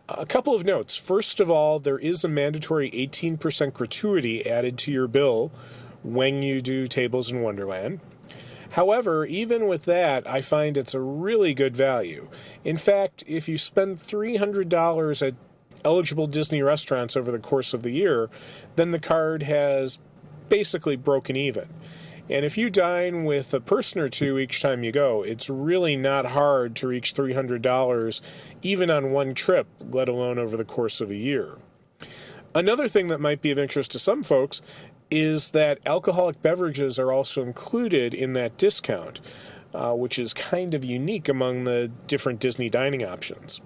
A couple of notes. First of all, there is a mandatory 18% gratuity added to your bill when you do tables in Wonderland. However, even with that, I find it's a really good value. In fact, if you spend $300 at eligible Disney restaurants over the course of the year, then the card has basically broken even. And if you dine with a person or two each time you go, it's really not hard to reach $300 even on one trip, let alone over the course of a year. Another thing that might be of interest to some folks is that alcoholic beverages are also included in that discount, which is kind of unique among the different Disney dining options.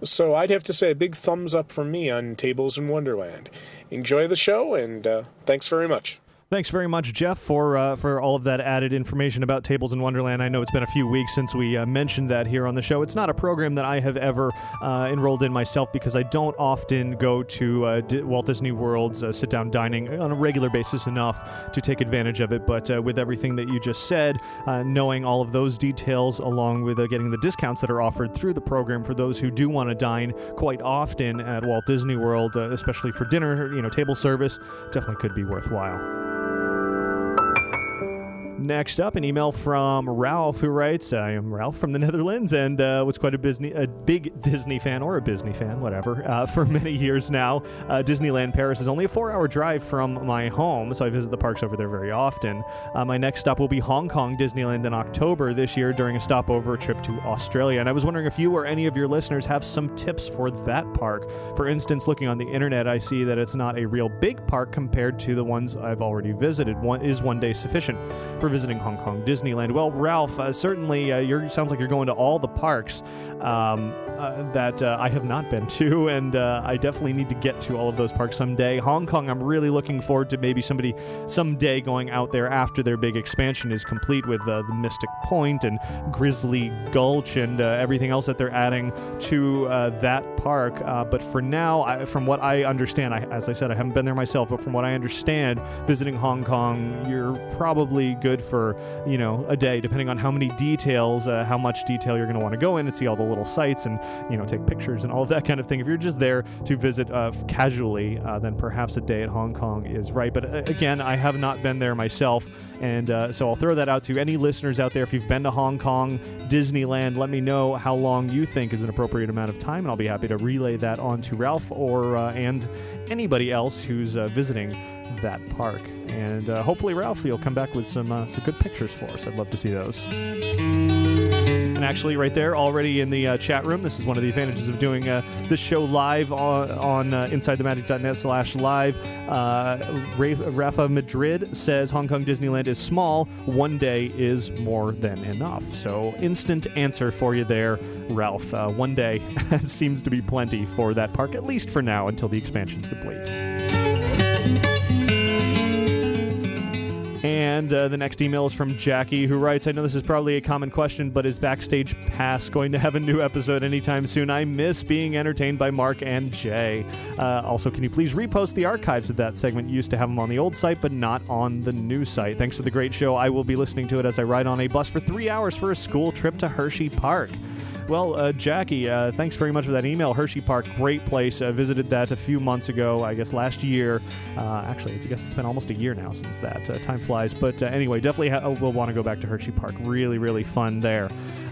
So I'd have to say a big thumbs up from me on Tables in Wonderland. Enjoy the show, and thanks very much. Thanks very much, Jeff, for all of that added information about Tables in Wonderland. I know it's been a few weeks since we mentioned that here on the show. It's not a program that I have ever enrolled in myself because I don't often go to Walt Disney World's sit-down dining on a regular basis enough to take advantage of it. But with everything that you just said, knowing all of those details along with getting the discounts that are offered through the program for those who do want to dine quite often at Walt Disney World, especially for dinner, table service, definitely could be worthwhile. Next up, an email from Ralph, who writes, I am Ralph from the Netherlands and was quite a big Disney fan, or a Disney fan, whatever, for many years now. Disneyland Paris is only a 4-hour drive from my home, so I visit the parks over there very often. My next stop will be Hong Kong Disneyland in October this year during a stopover trip to Australia. And I was wondering if you or any of your listeners have some tips for that park. For instance, looking on the internet, I see that it's not a real big park compared to the ones I've already visited. Is one day sufficient for visiting Hong Kong Disneyland? Well, Ralph, certainly sounds like you're going to all the parks that I have not been to, and I definitely need to get to all of those parks someday. Hong Kong, I'm really looking forward to maybe someday going out there after their big expansion is complete with the Mystic Point and Grizzly Gulch and everything else that they're adding to that park. But for now, from what I understand, as I said, I haven't been there myself, but from what I understand, visiting Hong Kong, you're probably good for, a day, depending on how many details, how much detail you're going to want to go in and see all the little sites and, take pictures and all of that kind of thing. If you're just there to visit casually, then perhaps a day at Hong Kong is right. But again, I have not been there myself, and so I'll throw that out to any listeners out there. If you've been to Hong Kong Disneyland, let me know how long you think is an appropriate amount of time, and I'll be happy to relay that on to Ralph or and anybody else who's visiting that park. And hopefully, Ralph, you'll come back with some good pictures for us. I'd love to see those. And actually, right there, already in the chat room, this is one of the advantages of doing this show live on InsideTheMagic.net/live. Rafa Madrid says Hong Kong Disneyland is small. One day is more than enough. So, instant answer for you there, Ralph. One day seems to be plenty for that park, at least for now, until the expansion's complete. And the next email is from Jackie, who writes, I know this is probably a common question, but is Backstage Pass going to have a new episode anytime soon? I miss being entertained by Mark and Jay. Also, can you please repost the archives of that segment? You used to have them on the old site, but not on the new site. Thanks for the great show. I will be listening to it as I ride on a bus for 3 hours for a school trip to Hershey Park. Well, Jackie, thanks very much for that email. Hershey Park, great place. I visited that a few months ago, I guess last year. Actually, I guess it's been almost a year now since that. Time flies. But anyway, definitely we'll want to go back to Hershey Park. Really, really fun there.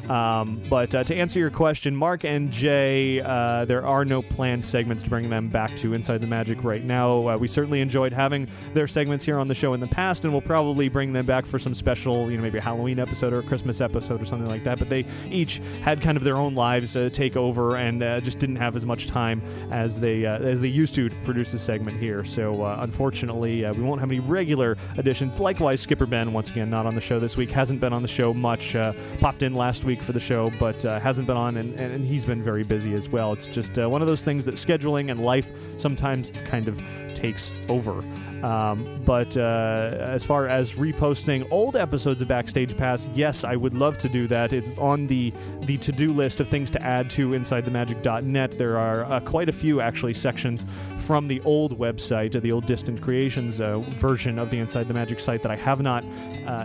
But to answer your question, Mark and Jay, there are no planned segments to bring them back to Inside the Magic right now. We certainly enjoyed having their segments here on the show in the past, and we'll probably bring them back for some special, maybe a Halloween episode or a Christmas episode or something like that. But they each had kind of their own lives take over and just didn't have as much time as they used to produce a segment here. So unfortunately, we won't have any regular additions. Likewise, Skipper Ben, once again, not on the show this week, hasn't been on the show much. Popped in last week for the show, but hasn't been on, and he's been very busy as well. It's just one of those things that scheduling and life sometimes kind of takes over. But as far as reposting old episodes of Backstage Pass, yes, I would love to do that. It's on the to-do list of things to add to InsideTheMagic.net. There are quite a few, actually, sections from the old website, the old Distant Creations version of the Inside the Magic site that I have not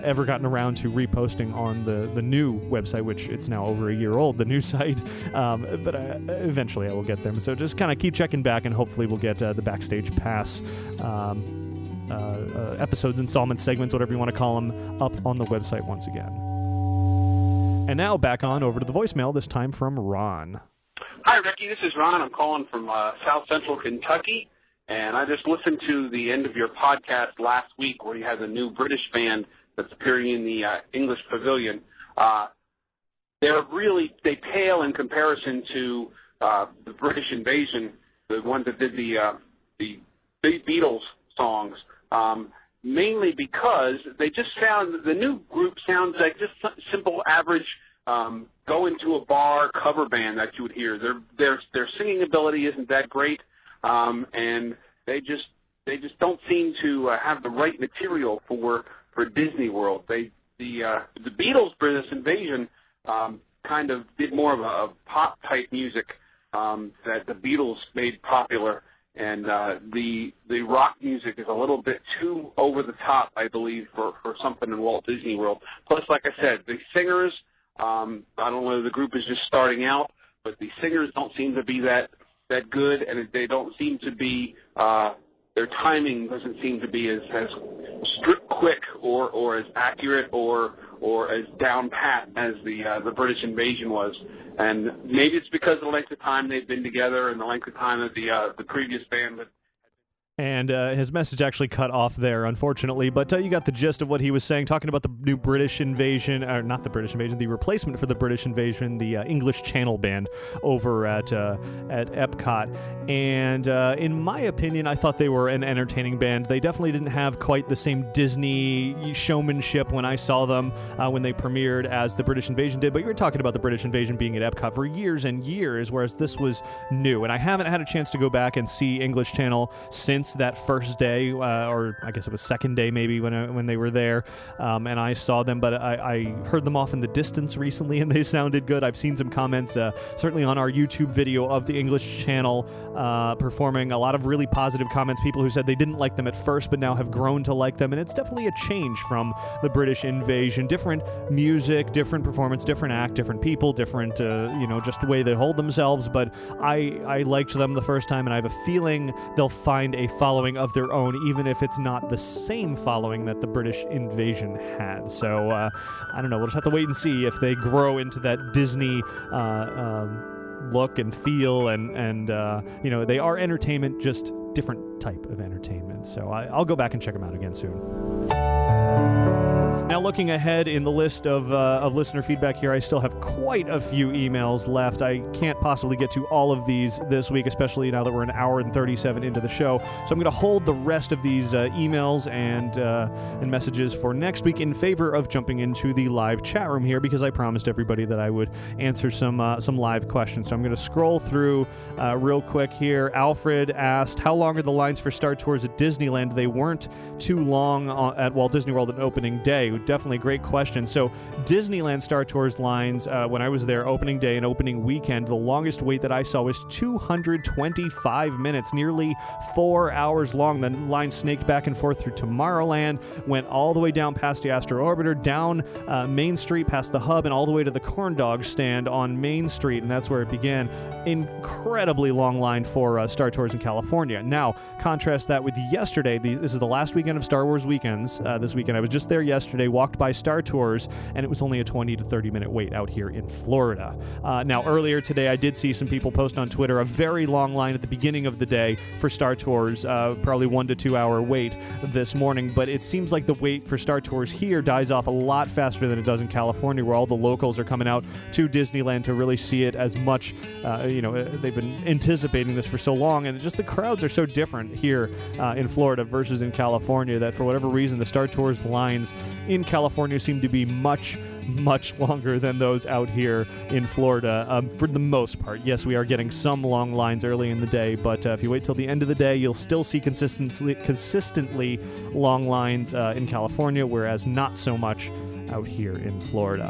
ever gotten around to reposting on the new website, which it's now over a year old, the new site. But eventually I will get them. So just kind of keep checking back, and hopefully we'll get the Backstage Pass episodes, installments, segments, whatever you want to call them, up on the website once again. And now back on over to the voicemail, this time from Ron. Hi, Ricky. This is Ron. I'm calling from South Central Kentucky, and I just listened to the end of your podcast last week where you had a new British band that's appearing in the English Pavilion. They pale in comparison to the British Invasion, the ones that did the Beatles songs, mainly because the new group sounds like just simple, average, go into a bar cover band that you would hear. Their singing ability isn't that great, and they just they just don't seem to have the right material for Disney World. The Beatles' British Invasion kind of did more of a pop type music that the Beatles made popular, and the rock music is a little bit too over the top, I believe, for something in Walt Disney World. Plus, like I said, the singers, I don't know whether the group is just starting out, but the singers don't seem to be that good, and they don't seem to be their timing doesn't seem to be as quick or as accurate or as down pat as the British Invasion was. And maybe it's because of the length of time they've been together and the length of time that the previous band. And his message actually cut off there, unfortunately. But you got the gist of what he was saying, talking about the new British Invasion, or not the British Invasion, the replacement for the British Invasion, the English Channel Band over at Epcot. And in my opinion, I thought they were an entertaining band. They definitely didn't have quite the same Disney showmanship when I saw them when they premiered as the British Invasion did. But you were talking about the British Invasion being at Epcot for years and years, whereas this was new. And I haven't had a chance to go back and see English Channel since that first day, or I guess it was second day maybe when they were there, and I saw them, but I heard them off in the distance recently, and they sounded good. I've seen some comments, certainly on our YouTube video of the English Channel performing, a lot of really positive comments, people who said they didn't like them at first, but now have grown to like them, and it's definitely a change from the British Invasion. Different music, different performance, different act, different people, different, just the way they hold themselves, but I liked them the first time, and I have a feeling they'll find a following of their own, even if it's not the same following that the British Invasion had. So, I don't know. We'll just have to wait and see if they grow into that Disney look and feel, and they are entertainment, just different type of entertainment. So I'll go back and check them out again soon. Now, looking ahead in the list of listener feedback here, I still have quite a few emails left. I can't possibly get to all of these this week, especially now that we're an hour and 37 into the show. So I'm going to hold the rest of these emails and messages for next week in favor of jumping into the live chat room here, because I promised everybody that I would answer some live questions. So I'm going to scroll through real quick here. Alfred asked, how long are the lines for Star Tours at Disneyland? They weren't too long at Walt Disney World on opening day. Definitely a great question. So Disneyland Star Tours lines, when I was there opening day and opening weekend, the longest wait that I saw was 225 minutes, nearly 4 hours long. The line snaked back and forth through Tomorrowland, went all the way down past the Astro Orbiter, down Main Street past the hub, and all the way to the corn dog stand on Main Street, and that's where it began. Incredibly long line for Star Tours in California. Now, contrast that with yesterday. This is the last weekend of Star Wars weekends. This weekend, I was just there yesterday, walked by Star Tours, and it was only a 20 to 30 minute wait out here in Florida. Now, earlier today, I did see some people post on Twitter a very long line at the beginning of the day for Star Tours, probably 1 to 2 hour wait this morning, but it seems like the wait for Star Tours here dies off a lot faster than it does in California, where all the locals are coming out to Disneyland to really see it as much. They've been anticipating this for so long, and just the crowds are so different here in Florida versus in California that for whatever reason the Star Tours lines in California seem to be much longer than those out here in Florida for the most part. Yes, we are getting some long lines early in the day, but if you wait till the end of the day, you'll still see consistently long lines in California, whereas not so much out here in Florida.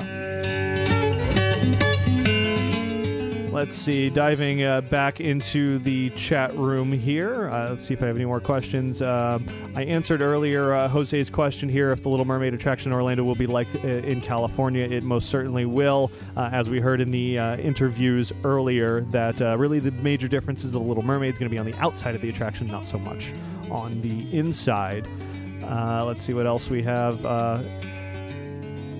Let's see, diving back into the chat room here. Let's see if I have any more questions. I answered earlier Jose's question here, if the Little Mermaid attraction in Orlando will be like in California. It most certainly will. As we heard in the interviews earlier, that really the major difference is the Little Mermaid is going to be on the outside of the attraction, not so much on the inside. Let's see what else we have.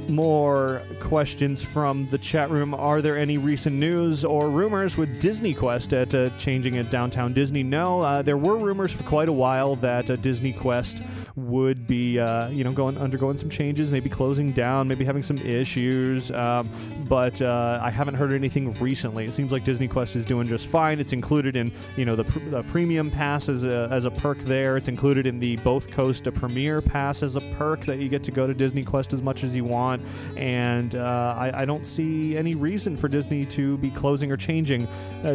More questions from the chat room. Are there any recent news or rumors with Disney Quest at changing at Downtown Disney? No, there were rumors for quite a while that Disney Quest would be, undergoing some changes, maybe closing down, maybe having some issues. But I haven't heard anything recently. It seems like Disney Quest is doing just fine. It's included in, the premium pass as a perk there. It's included in the Both Coast Premier pass as a perk that you get to go to Disney Quest as much as you want. And I don't see any reason for Disney to be closing or changing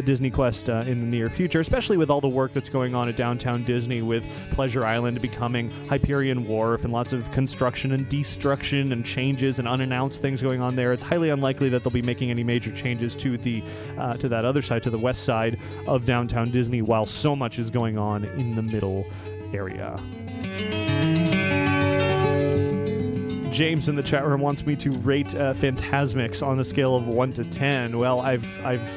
Disney Quest in the near future, especially with all the work that's going on at Downtown Disney with Pleasure Island becoming Hyperion Wharf and lots of construction and destruction and changes and unannounced things going on there. It's highly unlikely that they'll be making any major changes to that other side, to the west side of Downtown Disney, while so much is going on in the middle area. James in the chat room wants me to rate Fantasmics on a scale of 1 to 10. Well, I've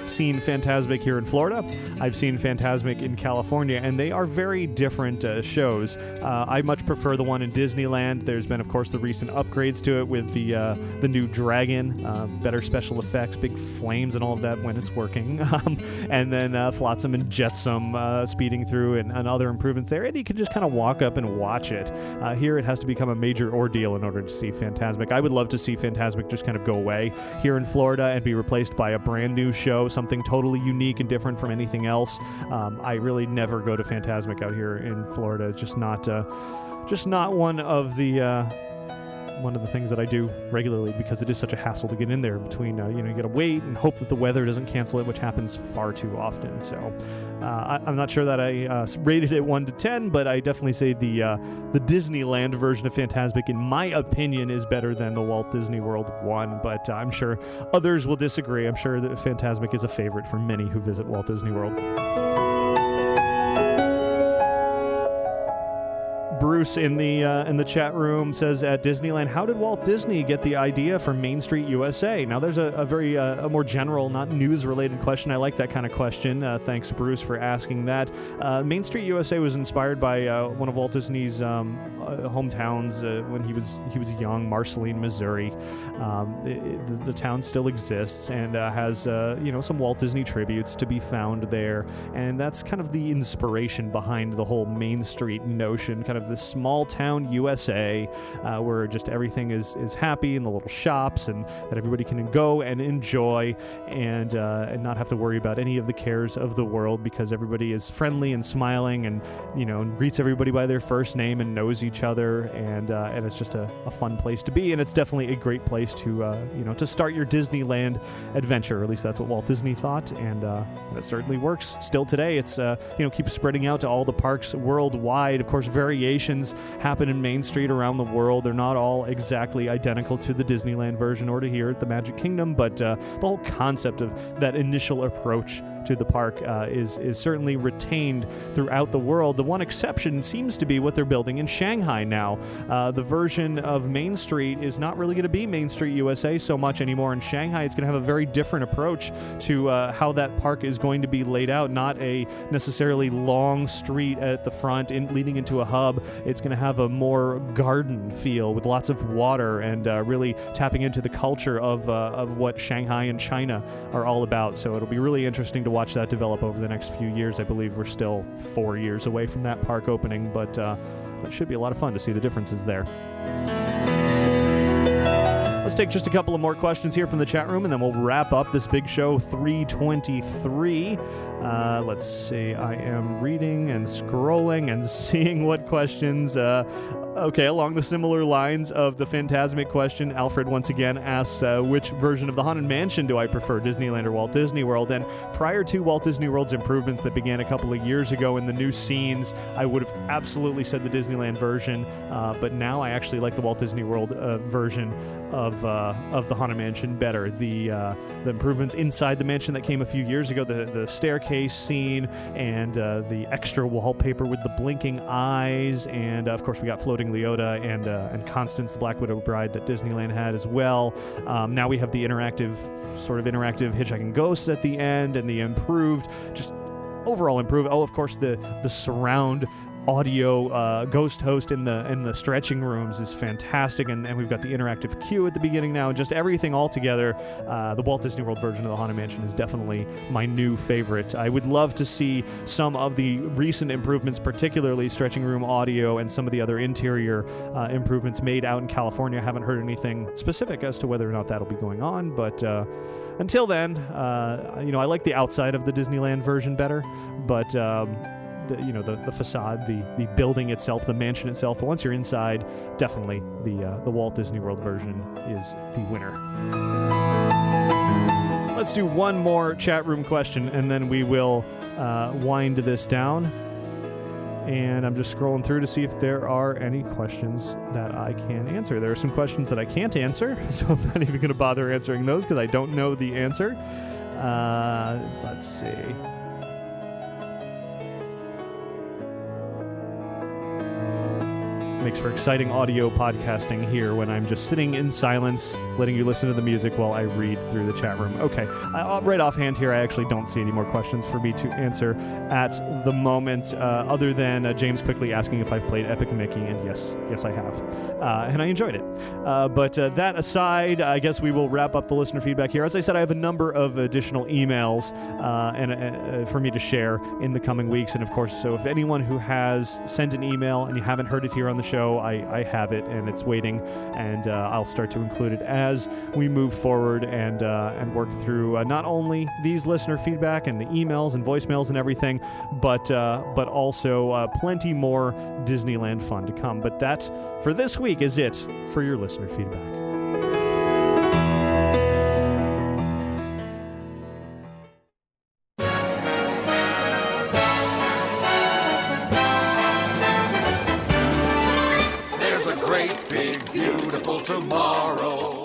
seen Fantasmic here in Florida. I've seen Fantasmic in California, and they are very different shows. I much prefer the one in Disneyland. There's been, of course, the recent upgrades to it with the new dragon, better special effects, big flames and all of that when it's working, and then Flotsam and Jetsam speeding through and other improvements there. And you can just kind of walk up and watch it. Here it has to become a major ordeal in order to see Fantasmic. I would love to see Fantasmic just kind of go away here in Florida and be replaced by a brand new show, something totally unique and different from anything else. I really never go to Fantasmic out here in Florida. It's just not one of the things that I do regularly, because it is such a hassle to get in there between, you got to wait and hope that the weather doesn't cancel it, which happens far too often. So I'm not sure that I rated it 1 to 10, but I definitely say the Disneyland version of Fantasmic, in my opinion, is better than the Walt Disney World one, but I'm sure others will disagree. I'm sure that Fantasmic is a favorite for many who visit Walt Disney World. Bruce in the chat room says, at Disneyland, how did Walt Disney get the idea for Main Street USA? Now, there's a very more general, not news-related question. I like that kind of question. Thanks, Bruce, for asking that. Main Street USA was inspired by one of Walt Disney's hometowns when he was young, Marceline, Missouri. The town still exists and has some Walt Disney tributes to be found there, and that's kind of the inspiration behind the whole Main Street notion, kind of this small town USA where just everything is happy in the little shops, and that everybody can go and enjoy and not have to worry about any of the cares of the world, because everybody is friendly and smiling and greets everybody by their first name and knows each other, and it's just a fun place to be, and it's definitely a great place to start your Disneyland adventure. Or at least that's what Walt Disney thought, and it certainly works still today. It's keeps spreading out to all the parks worldwide. Of course, variations happen in Main Street around the world. They're not all exactly identical to the Disneyland version or to here at the Magic Kingdom, but the whole concept of that initial approach to the park is certainly retained throughout the world. The one exception seems to be what they're building in Shanghai now. The version of Main Street is not really going to be Main Street USA so much anymore. In Shanghai, it's going to have a very different approach to how that park is going to be laid out. Not a necessarily long street at the front leading into a hub. It's going to have a more garden feel with lots of water and really tapping into the culture of what Shanghai and China are all about. So it'll be really interesting to watch that develop over the next few years. I believe we're still 4 years away from that park opening, but it should be a lot of fun to see the differences there. Let's take just a couple of more questions here from the chat room, and then we'll wrap up this big show 323. Let's see. I am reading and scrolling and seeing what questions. Okay, along the similar lines of the Fantasmic question, Alfred once again asks, which version of the Haunted Mansion do I prefer, Disneyland or Walt Disney World? And prior to Walt Disney World's improvements that began a couple of years ago in the new scenes, I would have absolutely said the Disneyland version, but now I actually like the Walt Disney World version of the Haunted Mansion better. The improvements inside the mansion that came a few years ago, the staircase scene, and the extra wallpaper with the blinking eyes, and of course we got floating Leota and Constance, the Black Widow bride that Disneyland had as well. Now we have the interactive Hitchhiking Ghosts at the end, and the improved, just overall improved. Oh, of course the surround audio ghost host in the stretching rooms is fantastic, and we've got the interactive queue at the beginning now, and just everything all together. The Walt Disney World version of the Haunted Mansion is definitely my new favorite. I would love to see some of the recent improvements, particularly stretching room audio and some of the other interior improvements made out in California. I haven't heard anything specific as to whether or not that'll be going on, but until then, I like the outside of the Disneyland version better, but the facade, the building itself, the mansion itself. But once you're inside, definitely the Walt Disney World version is the winner. Let's do one more chat room question, and then we will wind this down. And I'm just scrolling through to see if there are any questions that I can answer. There are some questions that I can't answer, so I'm not even going to bother answering those because I don't know the answer. Let's see. Makes for exciting audio podcasting here when I'm just sitting in silence, letting you listen to the music while I read through the chat room. Okay, right offhand here, I actually don't see any more questions for me to answer at the moment, other than James quickly asking if I've played Epic Mickey, and yes, I have, and I enjoyed it. But that aside, I guess we will wrap up the listener feedback here. As I said, I have a number of additional emails and for me to share in the coming weeks, and of course, so if anyone who has sent an email and you haven't heard it here on the show, I have it, and it's waiting, and I'll start to include it as we move forward and work through not only these listener feedback and the emails and voicemails and everything, but also plenty more Disneyland fun to come. But that, for this week, is it for your listener feedback.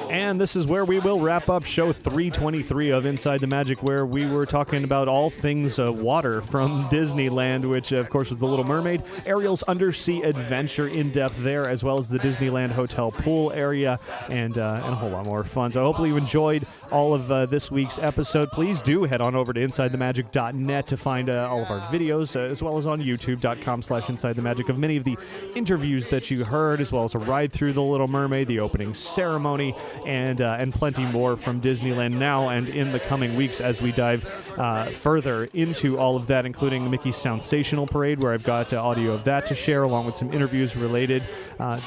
And this is where we will wrap up show 323 of Inside the Magic, where we were talking about all things water from Disneyland, which, of course, was The Little Mermaid, Ariel's Undersea Adventure in depth there, as well as the Disneyland Hotel pool area, and a whole lot more fun. So hopefully you enjoyed all of this week's episode. Please do head on over to InsideTheMagic.net to find all of our videos, as well as on YouTube.com/InsideTheMagic of many of the interviews that you heard, as well as a ride through The Little Mermaid, the opening ceremony, and plenty more from Disneyland now and in the coming weeks as we dive further into all of that, including the Mickey's Soundsational Parade, where I've got audio of that to share, along with some interviews related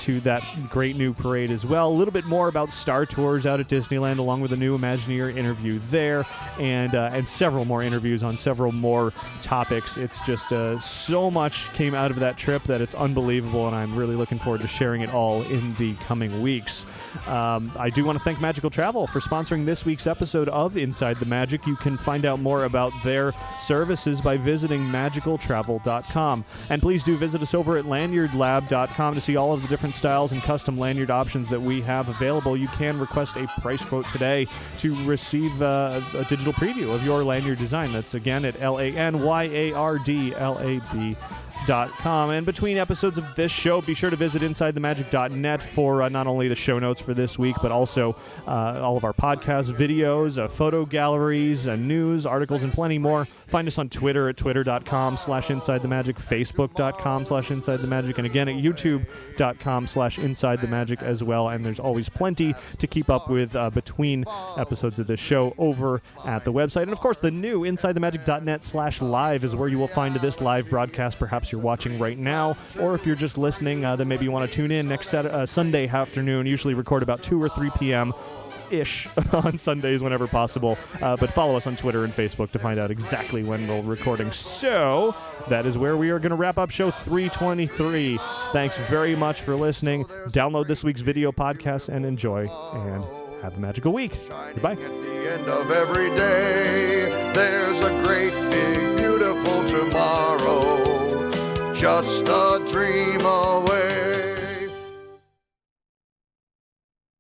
to that great new parade as well. A little bit more about Star Tours out at Disneyland, along with a new Imagineer interview there, and several more interviews on several more topics. It's just so much came out of that trip that it's unbelievable, and I'm really looking forward to sharing it all in the coming weeks. I do want to thank Magical Travel for sponsoring this week's episode of Inside the Magic. You can find out more about their services by visiting magicaltravel.com. And please do visit us over at lanyardlab.com to see all of the different styles and custom lanyard options that we have available. You can request a price quote today to receive a digital preview of your lanyard design. That's again at LANYARDLAB.com. And between episodes of this show, be sure to visit InsideTheMagic.net for not only the show notes for this week, but also all of our podcast videos, photo galleries, news, articles, and plenty more. Find us on Twitter at twitter.com/InsideTheMagic, Facebook.com/InsideTheMagic, and again at YouTube.com/InsideTheMagic as well. And there's always plenty to keep up with between episodes of this show over at the website. And of course, the new InsideTheMagic.net/live is where you will find this live broadcast. Perhaps you're watching right now, or if you're just listening, then maybe you want to tune in next Sunday afternoon. Usually record about 2 or 3 p.m. ish on Sundays whenever possible, but follow us on Twitter and Facebook to find out exactly when we're recording. So that is where we are going to wrap up show 323. Thanks very much for listening. Download this week's video podcast and enjoy, and have a magical week. Goodbye. At the end of every day, there's a great big beautiful tomorrow, just a dream away.